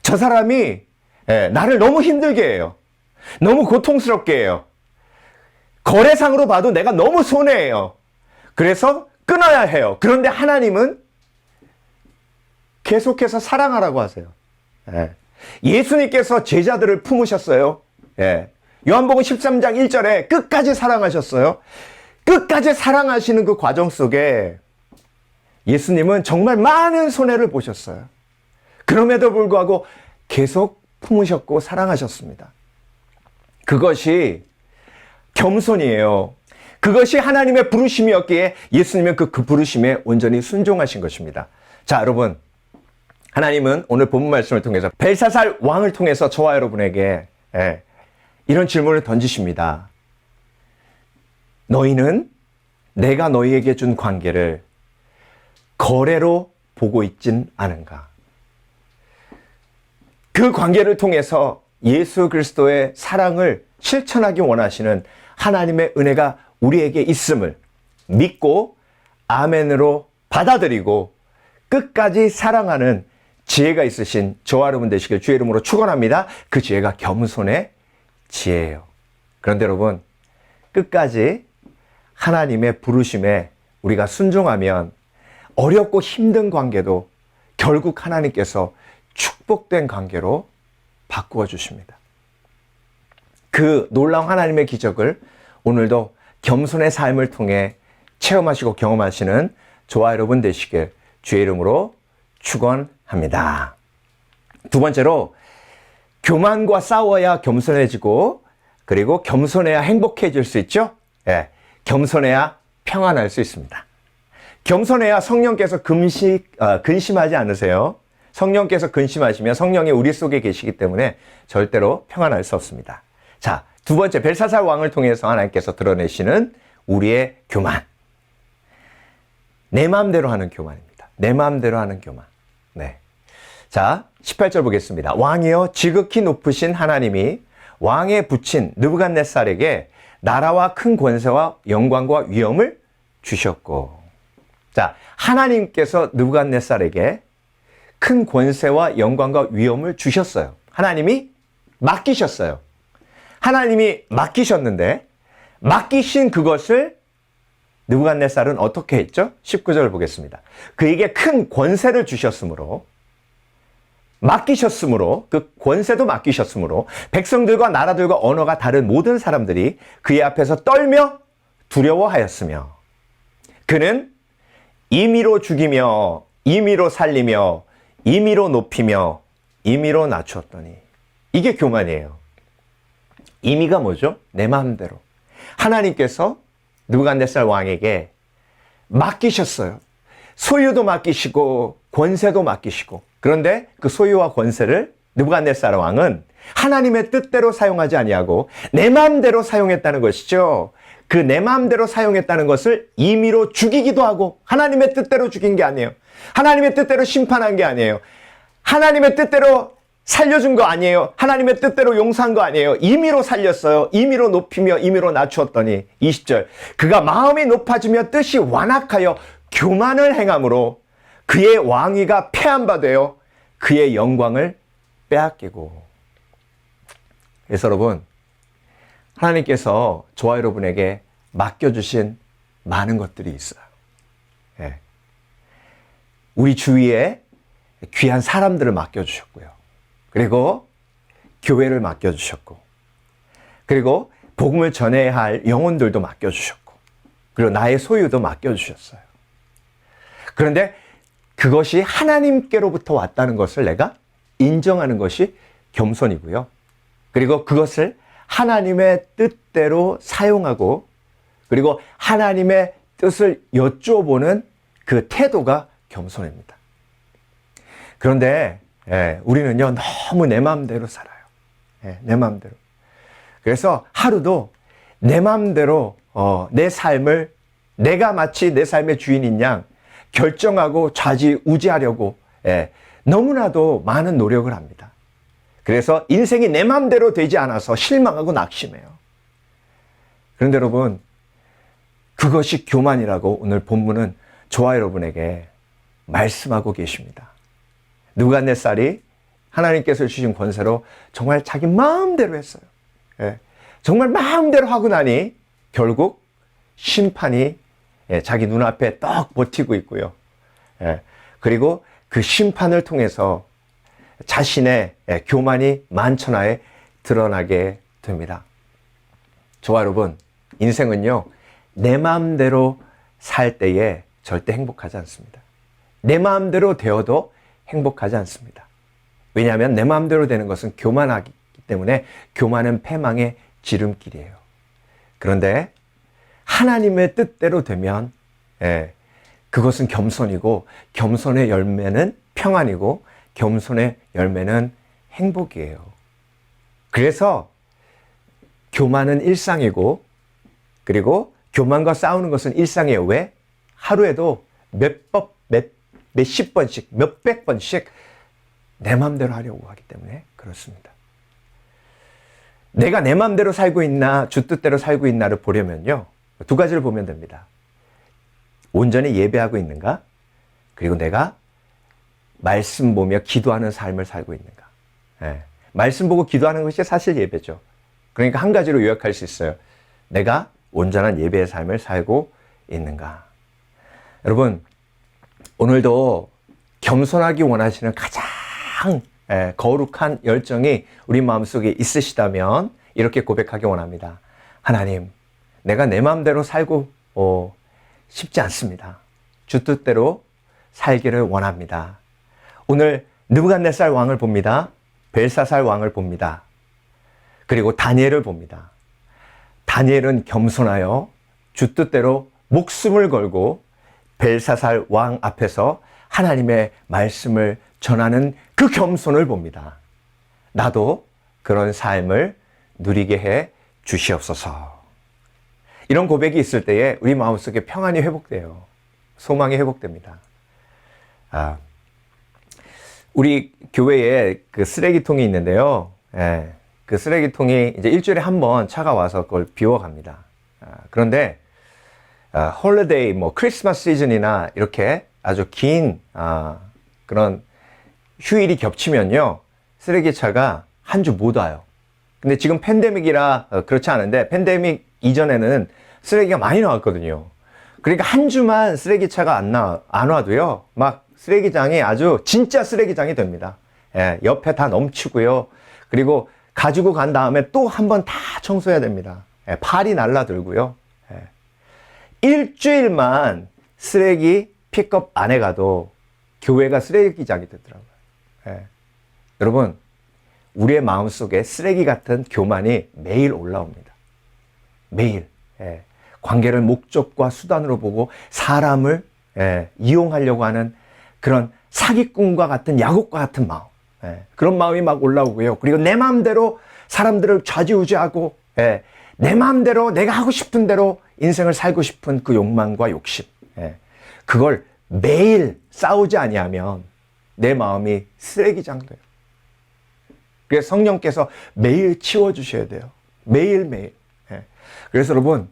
저 사람이 나를 너무 힘들게 해요. 너무 고통스럽게 해요. 거래상으로 봐도 내가 너무 손해예요. 그래서 끊어야 해요. 그런데 하나님은 계속해서 사랑하라고 하세요. 예수님께서 제자들을 품으셨어요. 요한복음 13장 1절에 끝까지 사랑하셨어요. 끝까지 사랑하시는 그 과정 속에 예수님은 정말 많은 손해를 보셨어요. 그럼에도 불구하고 계속 품으셨고 사랑하셨습니다. 그것이 겸손이에요. 그것이 하나님의 부르심이었기에 예수님은 그 부르심에 온전히 순종하신 것입니다. 자, 여러분, 하나님은 오늘 본문 말씀을 통해서 벨사살 왕을 통해서 저와 여러분에게 이런 질문을 던지십니다. 너희는 내가 너희에게 준 관계를 거래로 보고 있진 않은가? 그 관계를 통해서 예수 그리스도의 사랑을 실천하기 원하시는 하나님의 은혜가 우리에게 있음을 믿고 아멘으로 받아들이고 끝까지 사랑하는 지혜가 있으신 저와 여러분 되시길 주의 이름으로 축원합니다. 그 지혜가 겸손의 지혜예요. 그런데 여러분, 끝까지 하나님의 부르심에 우리가 순종하면 어렵고 힘든 관계도 결국 하나님께서 축복된 관계로 바꾸어 주십니다. 그 놀라운 하나님의 기적을 오늘도 겸손의 삶을 통해 체험하시고 경험하시는 저와 여러분 되시길 주의 이름으로 축원합니다. 두 번째로, 교만과 싸워야 겸손해지고, 그리고 겸손해야 행복해질 수 있죠? 겸손해야 평안할 수 있습니다. 겸손해야 성령께서 근심하지 않으세요. 성령께서 근심하시면 성령이 우리 속에 계시기 때문에 절대로 평안할 수 없습니다. 자, 두 번째, 벨사살 왕을 통해서 하나님께서 드러내시는 우리의 교만. 내 마음대로 하는 교만입니다. 내 마음대로 하는 교만. 네. 자, 18절 보겠습니다. 왕이여, 지극히 높으신 하나님이 왕에 붙인 느부갓네살에게 나라와 큰 권세와 영광과 위엄을 주셨고. 자, 하나님께서 느부갓네살에게 큰 권세와 영광과 위엄을 주셨어요. 하나님이 맡기셨어요. 하나님이 맡기셨는데 맡기신 그것을 느부갓네살은 어떻게 했죠? 19절 보겠습니다. 그에게 큰 권세를 주셨으므로, 맡기셨으므로, 그 권세도 맡기셨으므로 백성들과 나라들과 언어가 다른 모든 사람들이 그의 앞에서 떨며 두려워하였으며, 그는 임의로 죽이며 임의로 살리며 임의로 높이며 임의로 낮추었더니. 이게 교만이에요. 임의가 뭐죠? 내 마음대로. 하나님께서 느부갓네살 왕에게 맡기셨어요. 소유도 맡기시고 권세도 맡기시고. 그런데 그 소유와 권세를 느부갓네살 왕은 하나님의 뜻대로 사용하지 아니하고 내 마음대로 사용했다는 것이죠. 그 내 마음대로 사용했다는 것을 임의로 죽이기도 하고, 하나님의 뜻대로 죽인 게 아니에요. 하나님의 뜻대로 심판한 게 아니에요. 하나님의 뜻대로 살려준 거 아니에요. 하나님의 뜻대로 용서한 거 아니에요. 임의로 살렸어요. 임의로 높이며 임의로 낮추었더니. 20절, 그가 마음이 높아지며 뜻이 완악하여 교만을 행함으로 그의 왕위가 패한 바 되어 그의 영광을 빼앗기고. 그래서 여러분, 하나님께서 저와 여러분에게 맡겨주신 많은 것들이 있어요. 예. 우리 주위에 귀한 사람들을 맡겨주셨고요. 그리고 교회를 맡겨주셨고, 그리고 복음을 전해야 할 영혼들도 맡겨주셨고, 그리고 나의 소유도 맡겨주셨어요. 그런데 그것이 하나님께로부터 왔다는 것을 내가 인정하는 것이 겸손이고요. 그리고 그것을 하나님의 뜻대로 사용하고, 그리고 하나님의 뜻을 여쭤보는 그 태도가 겸손입니다. 그런데 우리는요, 너무 내 마음대로 살아요. 내 마음대로. 그래서 하루도 내 마음대로 내 삶을 내가 마치 내 삶의 주인인 양 결정하고 좌지우지하려고 너무나도 많은 노력을 합니다. 그래서 인생이 내 마음대로 되지 않아서 실망하고 낙심해요. 그런데 여러분, 그것이 교만이라고 오늘 본문은 저와 여러분에게 말씀하고 계십니다. 느부갓네살이 하나님께서 주신 권세로 정말 자기 마음대로 했어요. 정말 마음대로 하고 나니 결국 심판이 자기 눈앞에 떡 버티고 있고요. 그리고 그 심판을 통해서 자신의 교만이 만천하에 드러나게 됩니다. 저와 여러분, 인생은요, 내 마음대로 살 때에 절대 행복하지 않습니다. 내 마음대로 되어도 행복하지 않습니다. 왜냐하면 내 마음대로 되는 것은 교만하기 때문에 교만은 패망의 지름길이에요. 그런데 하나님의 뜻대로 되면 그것은 겸손이고, 겸손의 열매는 평안이고, 겸손의 열매는 행복이에요. 그래서 교만은 일상이고, 그리고 교만과 싸우는 것은 일상이에요. 왜? 하루에도 몇십 번씩, 몇백 번씩 내 마음대로 하려고 하기 때문에 그렇습니다. 내가 내 마음대로 살고 있나, 주 뜻대로 살고 있나를 보려면요, 두 가지를 보면 됩니다. 온전히 예배하고 있는가, 그리고 내가 말씀 보며 기도하는 삶을 살고 있는가. 말씀 보고 기도하는 것이 사실 예배죠. 그러니까 한 가지로 요약할 수 있어요. 내가 온전한 예배의 삶을 살고 있는가. 여러분, 오늘도 겸손하기 원하시는 가장 거룩한 열정이 우리 마음속에 있으시다면 이렇게 고백하기 원합니다. 하나님, 내가 내 마음대로 살고 싶지 않습니다. 주 뜻대로 살기를 원합니다. 오늘 느부갓네살 왕을 봅니다. 벨사살 왕을 봅니다. 그리고 다니엘을 봅니다. 다니엘은 겸손하여 주 뜻대로 목숨을 걸고 벨사살 왕 앞에서 하나님의 말씀을 전하는 그 겸손을 봅니다. 나도 그런 삶을 누리게 해 주시옵소서. 이런 고백이 있을 때에 우리 마음속에 평안이 회복돼요. 소망이 회복됩니다. 우리 교회에 그 쓰레기통이 있는데요. 그 쓰레기통이 이제 일주일에 한 번 차가 와서 그걸 비워갑니다. 그런데 홀리데이, 크리스마스 시즌이나 이렇게 아주 긴 그런 휴일이 겹치면요, 쓰레기차가 한 주 못 와요. 근데 지금 팬데믹이라 그렇지 않은데, 팬데믹 이전에는 쓰레기가 많이 나왔거든요. 그러니까 한 주만 쓰레기차가 안 와도요, 막 쓰레기장이 아주 진짜 쓰레기장이 됩니다. 옆에 다 넘치고요. 그리고 가지고 간 다음에 또 한 번 다 청소해야 됩니다. 팔이 날라들고요. 일주일만 쓰레기 픽업 안 해가도 교회가 쓰레기장이 되더라고요. 여러분, 우리의 마음속에 쓰레기 같은 교만이 매일 올라옵니다. 매일. 관계를 목적과 수단으로 보고 사람을 이용하려고 하는 그런 사기꾼과 같은, 야곱과 같은 마음. 그런 마음이 막 올라오고요. 그리고 내 마음대로 사람들을 좌지우지하고 내 마음대로 내가 하고 싶은 대로 인생을 살고 싶은 그 욕망과 욕심. 그걸 매일 싸우지 아니하면 내 마음이 쓰레기장 돼요. 그래서 성령께서 매일 치워주셔야 돼요. 매일매일. 그래서 여러분,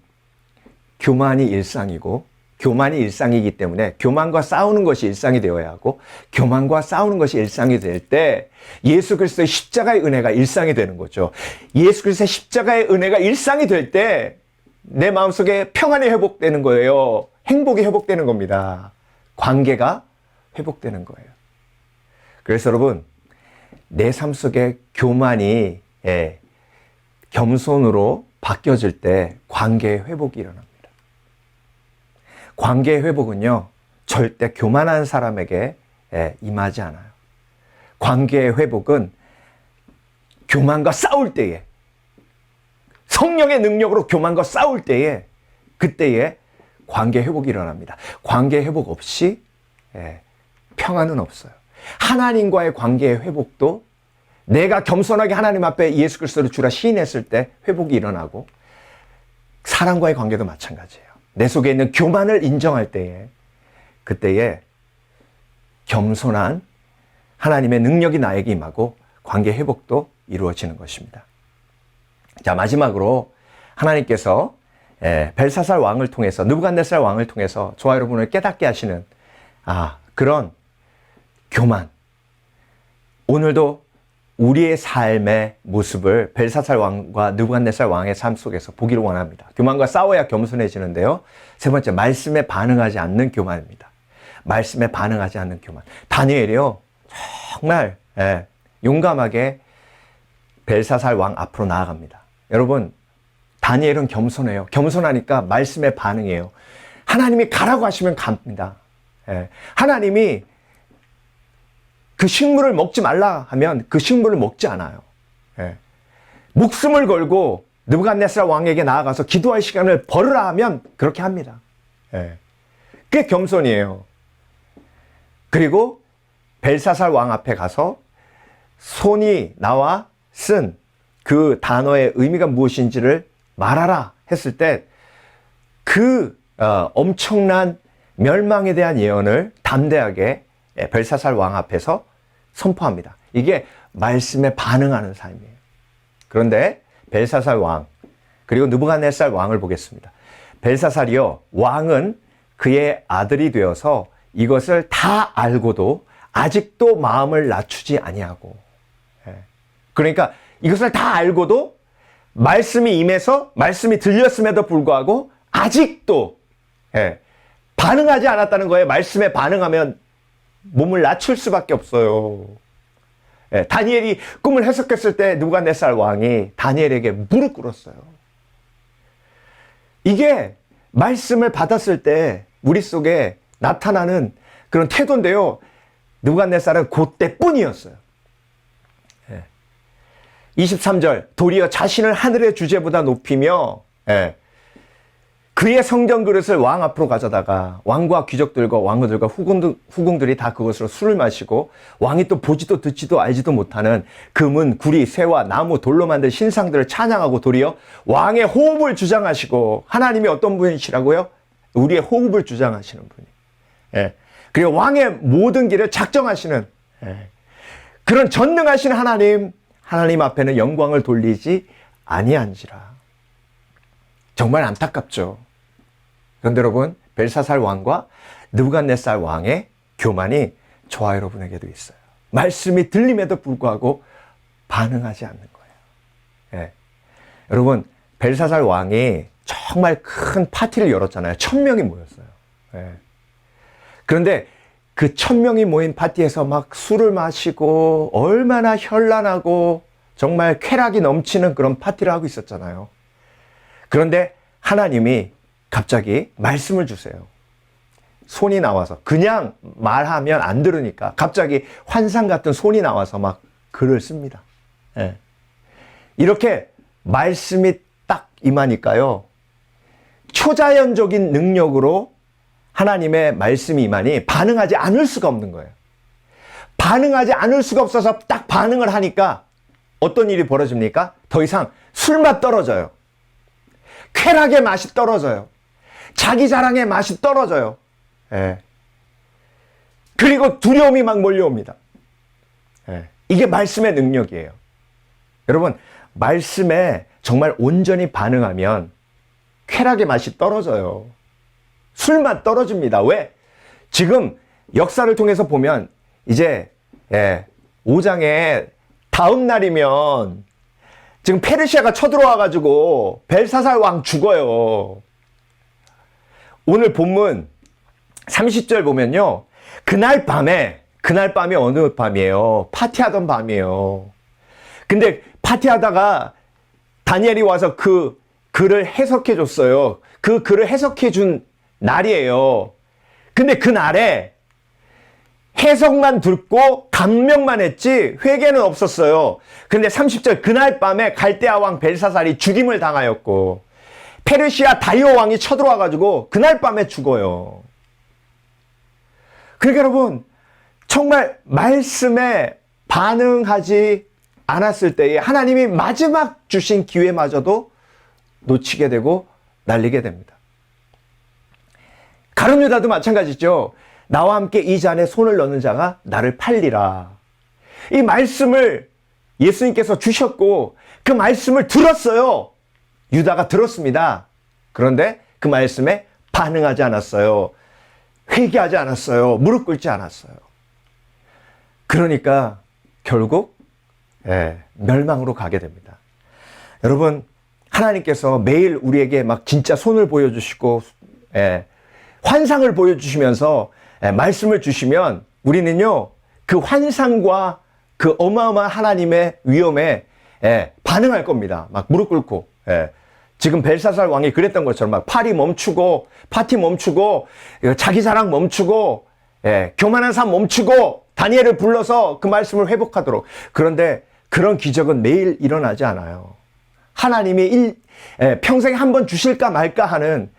교만이 일상이고, 교만이 일상이기 때문에 교만과 싸우는 것이 일상이 되어야 하고, 교만과 싸우는 것이 일상이 될 때 예수 그리스도의 십자가의 은혜가 일상이 되는 거죠. 예수 그리스도의 십자가의 은혜가 일상이 될 때 내 마음속에 평안이 회복되는 거예요. 행복이 회복되는 겁니다. 관계가 회복되는 거예요. 그래서 여러분, 내 삶 속에 교만이 겸손으로 바뀌어질 때 관계의 회복이 일어납니다. 관계의 회복은요, 절대 교만한 사람에게 임하지 않아요. 관계의 회복은 교만과 싸울 때에, 성령의 능력으로 교만과 싸울 때에, 그때에 관계 회복이 일어납니다. 관계 회복 없이 평안은 없어요. 하나님과의 관계의 회복도 내가 겸손하게 하나님 앞에 예수 그리스도를 주라 시인했을 때 회복이 일어나고, 사람과의 관계도 마찬가지예요. 내 속에 있는 교만을 인정할 때에, 그때에 겸손한 하나님의 능력이 나에게 임하고 관계 회복도 이루어지는 것입니다. 자, 마지막으로 하나님께서 벨사살 왕을 통해서, 느부갓네살 왕을 통해서 저와 여러분을 깨닫게 하시는 그런 교만, 오늘도 우리의 삶의 모습을 벨사살 왕과 느부갓네살 왕의 삶 속에서 보기를 원합니다. 교만과 싸워야 겸손해지는데요. 세 번째, 말씀에 반응하지 않는 교만입니다. 말씀에 반응하지 않는 교만. 다니엘이요, 정말 용감하게 벨사살 왕 앞으로 나아갑니다. 여러분, 다니엘은 겸손해요. 겸손하니까 말씀에 반응해요. 하나님이 가라고 하시면 갑니다. 하나님이 그 식물을 먹지 말라 하면 그 식물을 먹지 않아요. 목숨을 걸고 느부갓네살 왕에게 나아가서 기도할 시간을 벌으라 하면 그렇게 합니다. 그게 겸손이에요. 그리고 벨사살 왕 앞에 가서 손이 나와 쓴 그 단어의 의미가 무엇인지를 말하라 했을 때 그 엄청난 멸망에 대한 예언을 담대하게 벨사살 왕 앞에서 선포합니다. 이게 말씀에 반응하는 삶이에요. 그런데 벨사살 왕, 그리고 느부갓네살 왕을 보겠습니다. 벨사살이요, 왕은 그의 아들이 되어서 이것을 다 알고도 아직도 마음을 낮추지 아니하고, 그러니까 이것을 다 알고도 말씀이 임해서 말씀이 들렸음에도 불구하고 아직도 반응하지 않았다는 거예요. 말씀에 반응하면 몸을 낮출 수밖에 없어요. 다니엘이 꿈을 해석했을 때 느부갓네살 왕이 다니엘에게 무릎 꿇었어요. 이게 말씀을 받았을 때 우리 속에 나타나는 그런 태도인데요. 느부갓네살은 그때뿐이었어요. 23절, 도리어 자신을 하늘의 주제보다 높이며 그의 성전 그릇을 왕 앞으로 가져다가 왕과 귀족들과 왕후들과 후궁들이 다 그것으로 술을 마시고, 왕이 또 보지도 듣지도 알지도 못하는 금은, 구리, 쇠와 나무, 돌로 만든 신상들을 찬양하고, 도리어 왕의 호흡을 주장하시고, 하나님이 어떤 분이시라고요? 우리의 호흡을 주장하시는 분이. 그리고 왕의 모든 길을 작정하시는 그런 전능하신 하나님 앞에는 영광을 돌리지 아니한지라. 정말 안타깝죠. 그런데 여러분, 벨사살 왕과 느부갓네살 왕의 교만이 저와 여러분에게도 있어요. 말씀이 들림에도 불구하고 반응하지 않는 거예요. 여러분, 벨사살 왕이 정말 큰 파티를 열었잖아요. 1000명이 모였어요. 그런데 그 1000명이 모인 파티에서 막 술을 마시고 얼마나 현란하고 정말 쾌락이 넘치는 그런 파티를 하고 있었잖아요. 그런데 하나님이 갑자기 말씀을 주세요. 손이 나와서, 그냥 말하면 안 들으니까 갑자기 환상 같은 손이 나와서 막 글을 씁니다. 이렇게 말씀이 딱 임하니까요, 초자연적인 능력으로 하나님의 말씀이 임하니 반응하지 않을 수가 없는 거예요. 반응하지 않을 수가 없어서 딱 반응을 하니까 어떤 일이 벌어집니까? 더 이상 술맛 떨어져요. 쾌락의 맛이 떨어져요. 자기 자랑의 맛이 떨어져요. 그리고 두려움이 막 몰려옵니다. 이게 말씀의 능력이에요. 여러분, 말씀에 정말 온전히 반응하면 쾌락의 맛이 떨어져요. 술맛 떨어집니다. 왜? 지금 역사를 통해서 보면 이제 5장에 다음 날이면 지금 페르시아가 쳐들어와가지고 벨사살 왕 죽어요. 오늘 본문 30절 보면요. 그날 밤이 어느 밤이에요? 파티하던 밤이에요. 근데 파티하다가 다니엘이 와서 그 글을 해석해 줬어요. 그 글을 해석해 준 날이에요. 근데 그 날에 해석만 듣고 감명만 했지 회개는 없었어요. 근데 30절 그날 밤에 갈대아 왕 벨사살이 죽임을 당하였고 페르시아 다리오 왕이 쳐들어와가지고 그날 밤에 죽어요. 그러니까 여러분 정말 말씀에 반응하지 않았을 때에 하나님이 마지막 주신 기회마저도 놓치게 되고 날리게 됩니다. 가룟 유다도 마찬가지죠. 나와 함께 이 잔에 손을 넣는 자가 나를 팔리라. 이 말씀을 예수님께서 주셨고 그 말씀을 들었어요. 유다가 들었습니다. 그런데 그 말씀에 반응하지 않았어요. 회개하지 않았어요. 무릎 꿇지 않았어요. 그러니까 결국 멸망으로 가게 됩니다. 여러분 하나님께서 매일 우리에게 막 진짜 손을 보여주시고 환상을 보여주시면서 말씀을 주시면 우리는요 그 환상과 그 어마어마한 하나님의 위엄에 반응할 겁니다. 막 무릎 꿇고 지금 벨사살 왕이 그랬던 것처럼 막 파티 멈추고 자기 자랑 멈추고 교만한 삶 멈추고 다니엘을 불러서 그 말씀을 회복하도록. 그런데 그런 기적은 매일 일어나지 않아요. 하나님이 평생에 한 번 주실까 말까 하는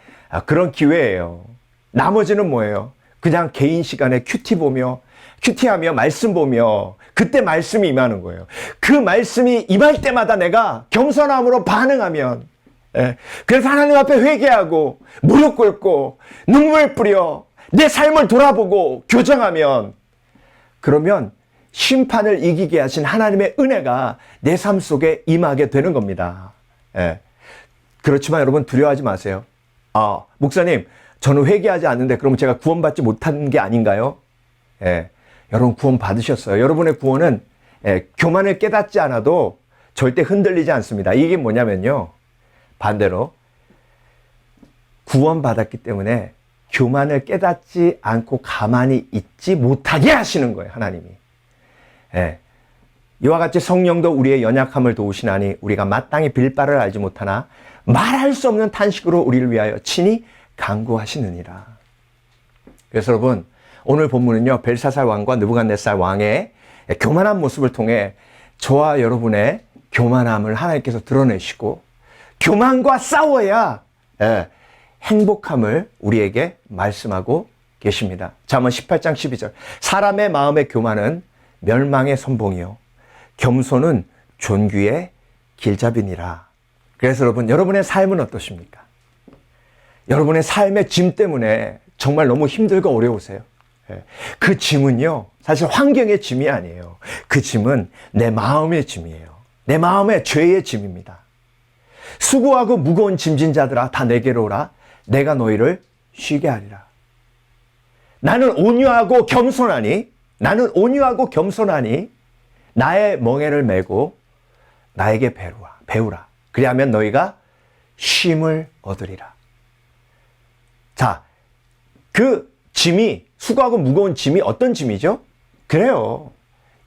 그런 기회예요. 나머지는 뭐예요? 그냥 개인 시간에 큐티하며 말씀 보며 그때 말씀이 임하는 거예요. 그 말씀이 임할 때마다 내가 겸손함으로 반응하면 그래서 하나님 앞에 회개하고 무릎 꿇고 눈물 뿌려 내 삶을 돌아보고 교정하면 그러면 심판을 이기게 하신 하나님의 은혜가 내 삶 속에 임하게 되는 겁니다. 그렇지만 여러분 두려워하지 마세요. 목사님 저는 회개하지 않는데 그럼 제가 구원받지 못한 게 아닌가요? 여러분 구원 받으셨어요. 여러분의 구원은 교만을 깨닫지 않아도 절대 흔들리지 않습니다. 이게 뭐냐면요. 반대로 구원받았기 때문에 교만을 깨닫지 않고 가만히 있지 못하게 하시는 거예요. 하나님이. 이와 같이 성령도 우리의 연약함을 도우시나니 우리가 마땅히 빌 바를 알지 못하나 말할 수 없는 탄식으로 우리를 위하여 친히 간구하시느니라. 그래서 여러분 오늘 본문은요 벨사살 왕과 느부갓네살 왕의 교만한 모습을 통해 저와 여러분의 교만함을 하나님께서 드러내시고 교만과 싸워야 행복함을 우리에게 말씀하고 계십니다. 잠언 18장 12절 사람의 마음의 교만은 멸망의 선봉이요 겸손은 존귀의 길잡이니라. 그래서 여러분 여러분의 삶은 어떠십니까? 여러분의 삶의 짐 때문에 정말 너무 힘들고 어려우세요. 그 짐은요 사실 환경의 짐이 아니에요. 그 짐은 내 마음의 짐이에요. 내 마음의 죄의 짐입니다. 수고하고 무거운 짐진 자들아 다 내게로 오라 내가 너희를 쉬게 하리라. 나는 온유하고 겸손하니 나의 멍에를 메고 나에게 배우라. 그리하면 너희가 쉼을 얻으리라. 자, 그 짐이 수고하고 무거운 짐이 어떤 짐이죠? 그래요.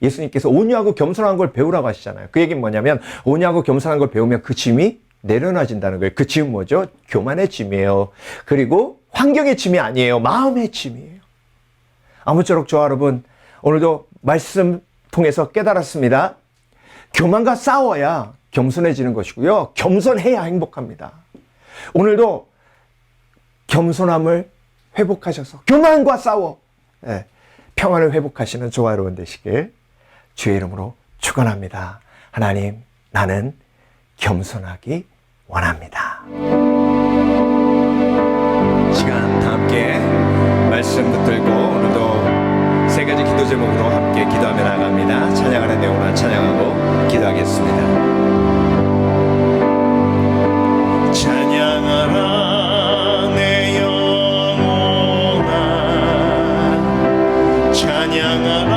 예수님께서 온유하고 겸손한 걸 배우라고 하시잖아요. 그 얘기는 뭐냐면 온유하고 겸손한 걸 배우면 그 짐이 내려놔진다는 거예요. 그 짐은 뭐죠? 교만의 짐이에요. 그리고 환경의 짐이 아니에요. 마음의 짐이에요. 아무쪼록 저와 여러분 오늘도 말씀 통해서 깨달았습니다. 교만과 싸워야 겸손해지는 것이고요. 겸손해야 행복합니다. 오늘도 겸손함을 회복하셔서 교만과 싸워 평안을 회복하시는 저와 여러분 되시길 주의 이름으로 축원합니다. 하나님, 나는 겸손하기 원합니다. 시간 다 함께 말씀 붙들고 오늘도 세 가지 기도 제목으로 함께 기도하며 나갑니다. 찬양하는 내용으로 찬양하고 기도하겠습니다. 찬양하라 내 영혼아 찬양하라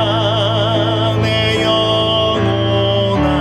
내 영혼아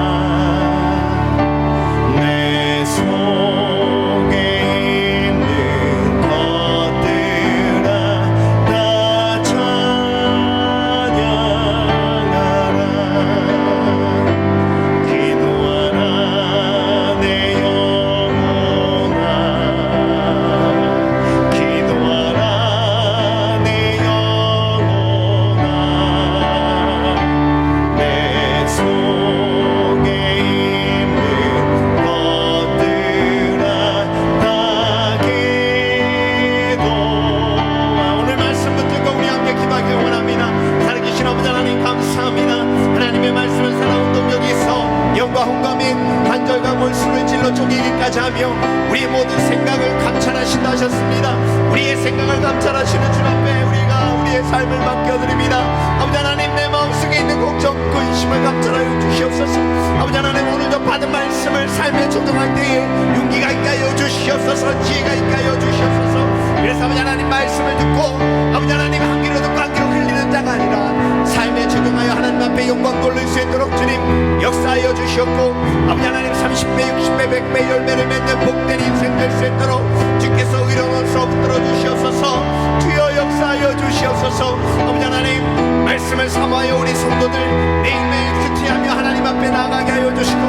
감찰하며 우리의 모든 생각을 감찰하신다 하셨습니다. 우리의 생각을 감찰하시는 주 앞에 우리가 우리의 삶을 맡겨드립니다. 아버지 하나님, 내 마음속에 있는 걱정 근심을 감찰하여 주시옵소서. 아버지 하나님, 오늘도 받은 말씀을 삶에 적용할 때에 용기가 있게 하여 주시옵소서. 지혜가 있게 하여 주시옵소서. 그래서 아버지 하나님, 말씀을 듣고 아버지 하나님, 한 귀로 듣고 한 귀로 흘리는 자가 아니라 삶에 적용하여 하나님 앞에 영광 돌릴 수 있도록 주님 역사하여 주시옵고, 아버지 하나님, 30배 60배 100배 열매를 맺는 복된 인생 될 수 있도록 주께서 의로운 수업 들어 주시옵소서. 주여 역사하여 주시옵소서. 아버지 하나님, 말씀을 삼아여 우리 성도들 매일매일 큐티하며 하나님 앞에 나아가게 하여 주시고,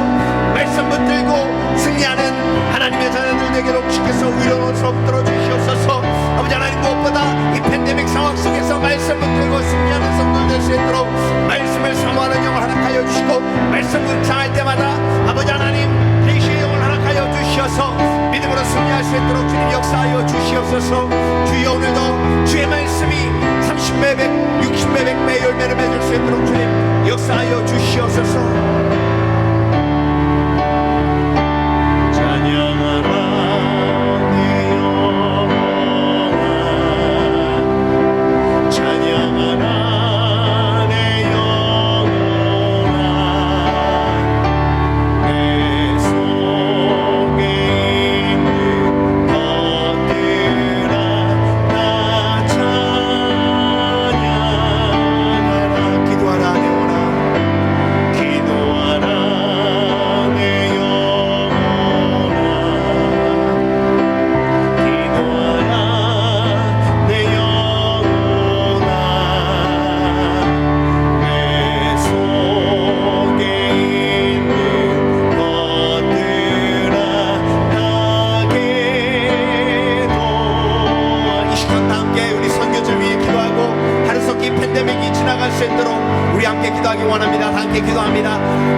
말씀 붙들고 승리하는 하나님의 자녀들 되기로 주께서 의로운 수업 들어 주시옵소서. 아버지 하나님, 무엇보다 이 팬데믹 상황 속에서 말씀 붙들고 승리하는 성도들 될 수 있도록 말씀을 사모하는 영을 허락하여 주시고, 말씀 묵상할 때마다 아버지 하나님, 계시의 영을 허락하여 주시어서 믿음으로 승리할 수 있도록 주님 역사하여 주시옵소서. 주여, 오늘도 주의 말씀이 30배 100 60배 100배 열매를 맺을 수 있도록 주님 역사하여 주시옵소서.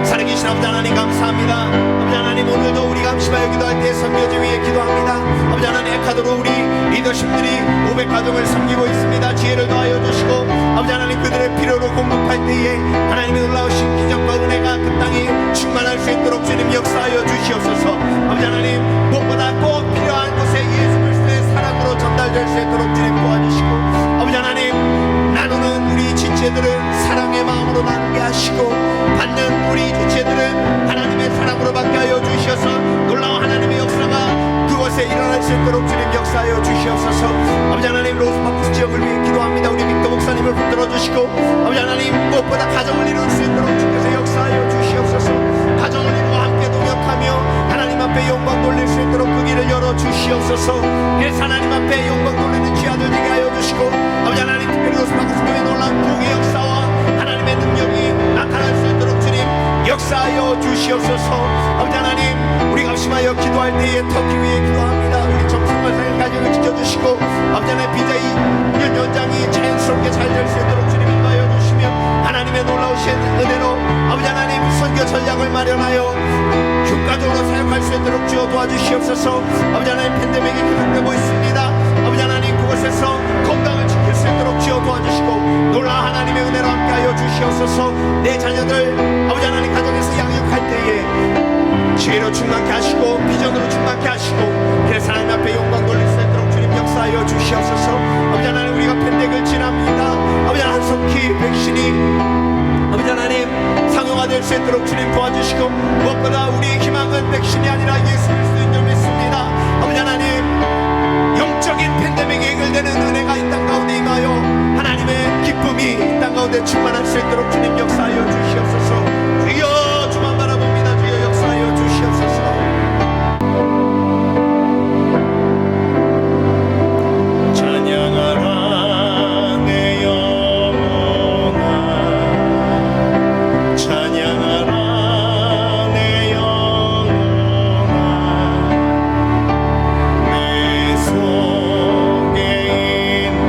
살아계신 아버지 하나님 감사합니다. 아버지 하나님, 오늘도 우리가 암심하여 기도할 때 선교지 위해 기도합니다. 아버지 하나님, 에카도로 우리 리더십들이 500가정을 섬기고 있습니다. 지혜를 더하여 주시고, 아버지 하나님, 그들의 필요를 공급할 때에 하나님의 놀라우신 기적과 은혜가 그 땅에 충만할 수 있도록 주님 역사하여 주시옵소서. 아버지 하나님, 무엇보다 꼭 필요한 곳에 예수 그리스도의 사랑으로 전달될 수 있도록 주님 도와주시고, 아버지 하나님, 나누는 우리 지체들은 사랑의 마음으로 나누게 하시고, 받는 우리 지체들은 하나님의 사랑으로 받게 하여 주시어서 놀라운 하나님의 역사가 그곳에 일어날 수 있도록 주님 역사하여 주시옵소서. 아버지 하나님, 로스파크 지역을 위해 기도합니다. 우리 빅터 목사님을 붙들어 주시고, 아버지 하나님, 무엇보다 가정을 이룰 수 있도록 주께서 역사하여 주시옵소서. 가정을 이루고 함께 동역하며 하나님 앞에 영광 돌릴 수 있도록 그 길을 열어 주시옵소서. 그래서 하나님 앞에 영광 돌리는 귀아들 되게 하여 주시고, 아버지 하나님, 특별히 로스파크 교회 놀라운 부흥의 역사와 하나님의 능력이 나타날 수 있도록 주님 역사하여 주시옵소서. 아버지 하나님, 우리가 합심하여 기도할 때에 터키 위에 기도합니다. 우리 정성과 가정을 지켜주시고, 아버지 하나님, 비자 2년 연장이 자연스럽게 잘 될 수 있도록 주님 인도하여 주시며, 하나님의 놀라우신 은혜로 아버지 하나님, 선교 전략을 마련하여 효과적으로 사용할 수 있도록 주여 도와주시옵소서. 아버지 하나님, 팬데믹이 계속되고 있습니다. 아버지 하나님, 그곳에서 건강을 지킬 수 있도록 주여 도와주시고, 놀라운 하나님의 은혜로 함께하여 주시옵소서. 내 자녀들 아버지 하나님 가정에서 양육할 때에 지혜로 충만케 하시고 비전으로 충만케 하시고, 그래서 하나님 앞에 영광 돌릴 수 있도록 주님 역사하여 주시옵소서. 아버지 하나님, 우리가 팬데믹을 지납니다. 아버지 하나님, 한석기 백신이 아버지 하나님 상용화될 수 있도록 주님 도와주시고, 무엇보다 우리의 희망은 백신이 아니라 예수 그리스도인 줄 믿습니다. 아버지 하나님, 영적인 팬데믹이 해결되는 은혜가 이 땅 가운데 임하여 하나님의 기쁨이 이 땅 가운데 충만할 수 있도록 주님 역사하여 주시옵소서. 주여, 주만 바라봅니다. 주여 역사하여 주시옵소서. 찬양하라 내 영혼아, 찬양하라 내 영혼아, 내 속에 있는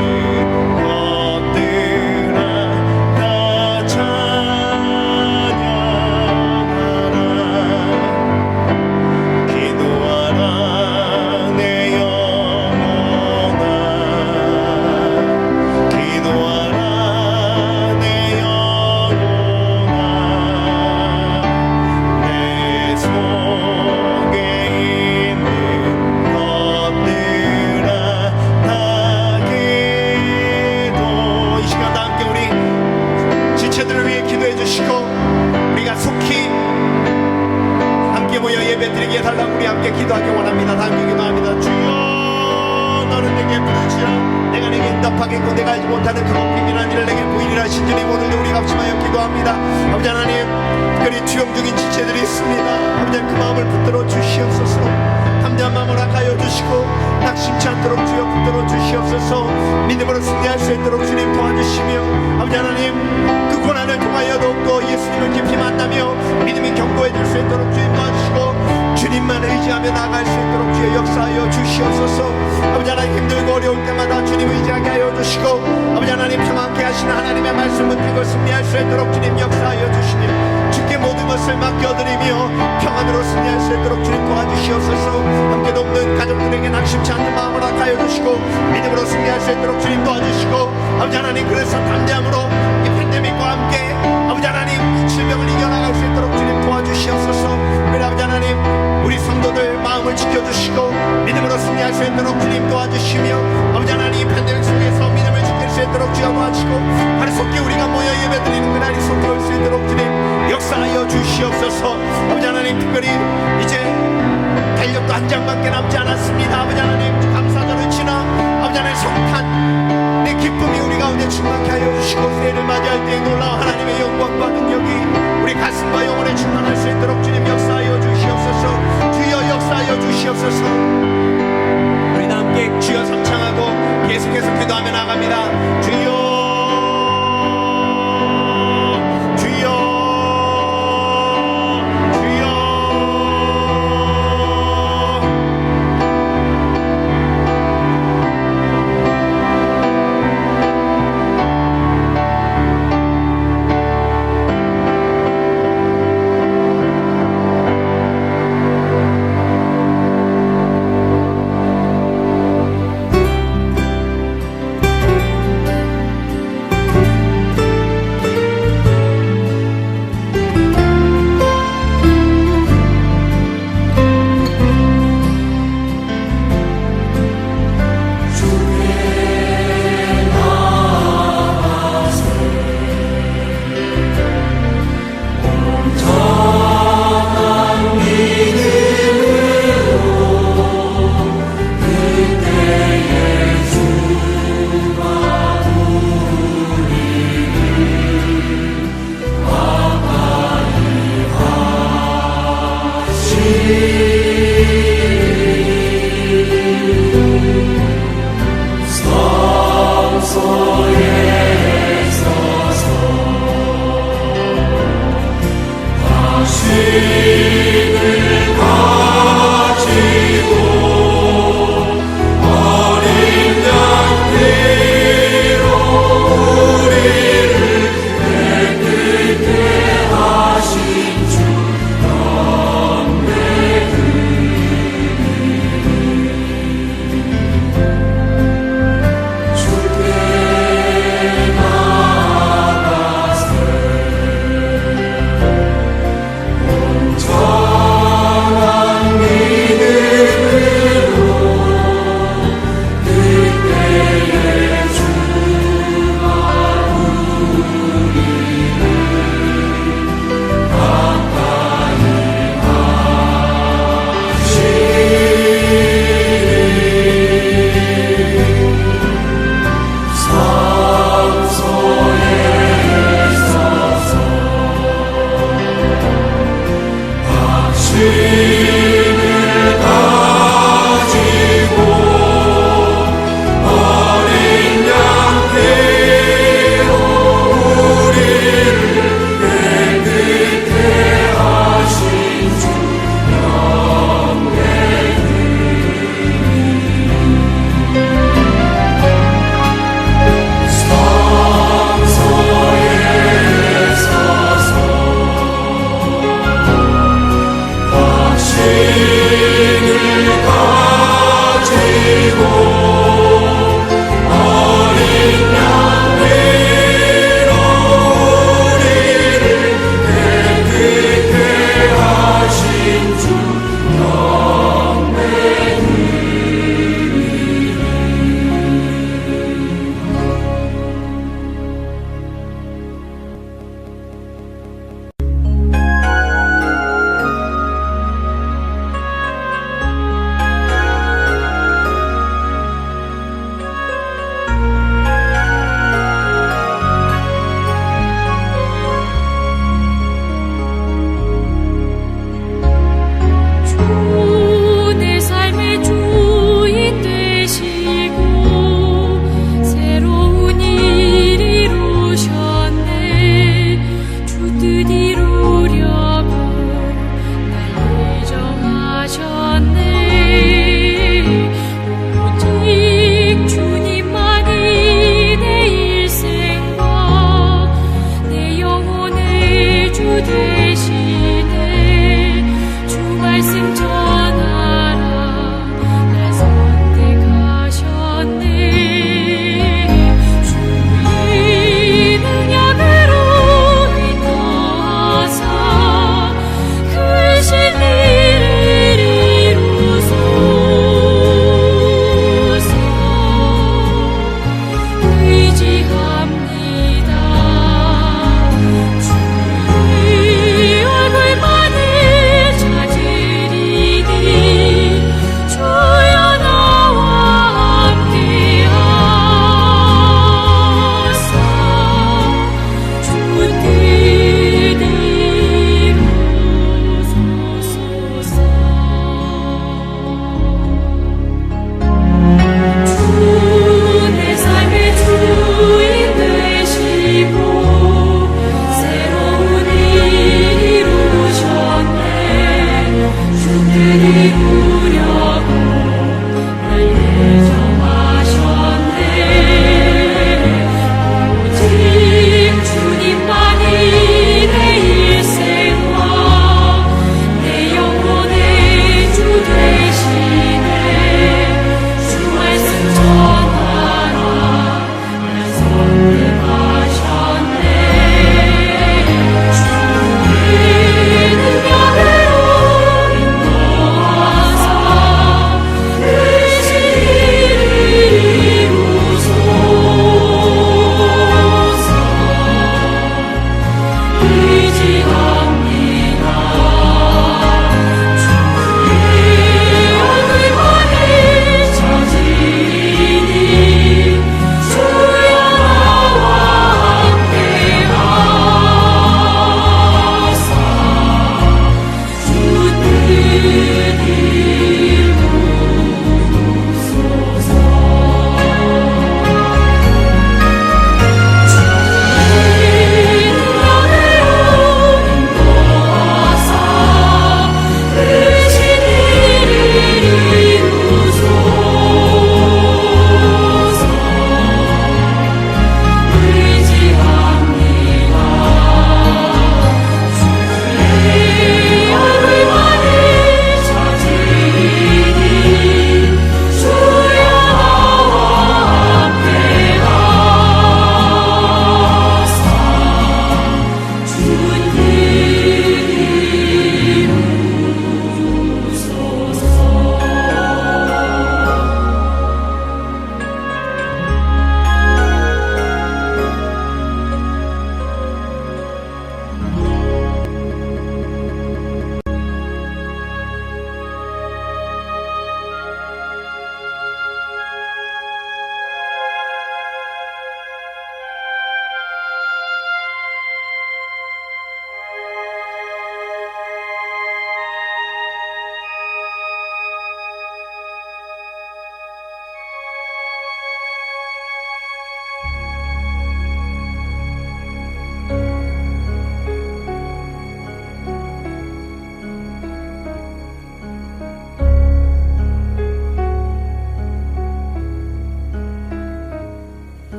것들아 다 찬양. 드리게 해달라고 우리 함께 기도하기 원합니다. 다 함께 기도합니다. 주여 너는 내게 부르시라. 내가 내게 응답하겠고 내가 알지 못하는 그 비밀한 일을 내게 보이리라. 신주님 오늘도 우리가 합심하여 기도합니다. 아버지 하나님, 특별히 투영 중인 지체들이 있습니다. 아버지 그 마음을 붙들어 주시옵소서. 담대한 마음을 아까여 주시고 낙심치 않도록 주여 붙들어 주시옵소서. 믿음으로 승리할 수 있도록 주님 도와주시며 아버지 하나님, 그 고난을 통하여 더욱더 예수님을 깊이 만나며 믿음이 견고해질 수 있도록 주님 도와주시고 주님만 의지하며 나아갈 수 있도록 주여 역사하여 주시옵소서. 아버지 하나님, 힘들고 어려울 때마다 주님 의지하게 하여 주시고 아버지 하나님, 평안케 하시는 하나님의 말씀을 들고 승리할 수 있도록 주님 역사하여 주시며 주께 모든 것을 맡겨드리며 평안으로 승리할 수 있도록 주님 도와주시옵소서. 함께 돕는 가족들에게 낙심치 않는 마음을 아까여 주시고 믿음으로 승리할 수 있도록 주님 도와주시고 아버지 하나님, 그래서 담대함으로 이 팬데믹과 함께 아버지 하나님 이 질병을 이겨나갈 수 있도록 주님 도와주시옵소서. 그래 아버지 하나님, 우리 성도들 마음을 지켜주시고 믿음으로 승리할 수 있도록 주님 도와주시며 아버지 하나님, 이 팬데믹 속에서 믿음을 지킬 수 있도록 주여 도와주시고 하루속히 우리가 모여 예배드리는 그날이 속히 올 수 있도록 주님 역사하여 주시옵소서. 아버지 하나님, 특별히 이제 달력도 한 장밖에 남지 않았습니다. 아버지 하나님, 감사절을 지나 아버지 하나님 성탄 내 기쁨이 우리 가운데 충만케 하여 주시고 새해를 맞이할 때에 놀라운 하나님의 영광과 능력이 우리 가슴과 영혼에 충만할 수 있도록 주님 역사하여 주시옵소서. 주여 역사하여 주시옵소서. 우리 다 함께 주여 삼창하고 계속해서 기도하며 나갑니다. 주여 See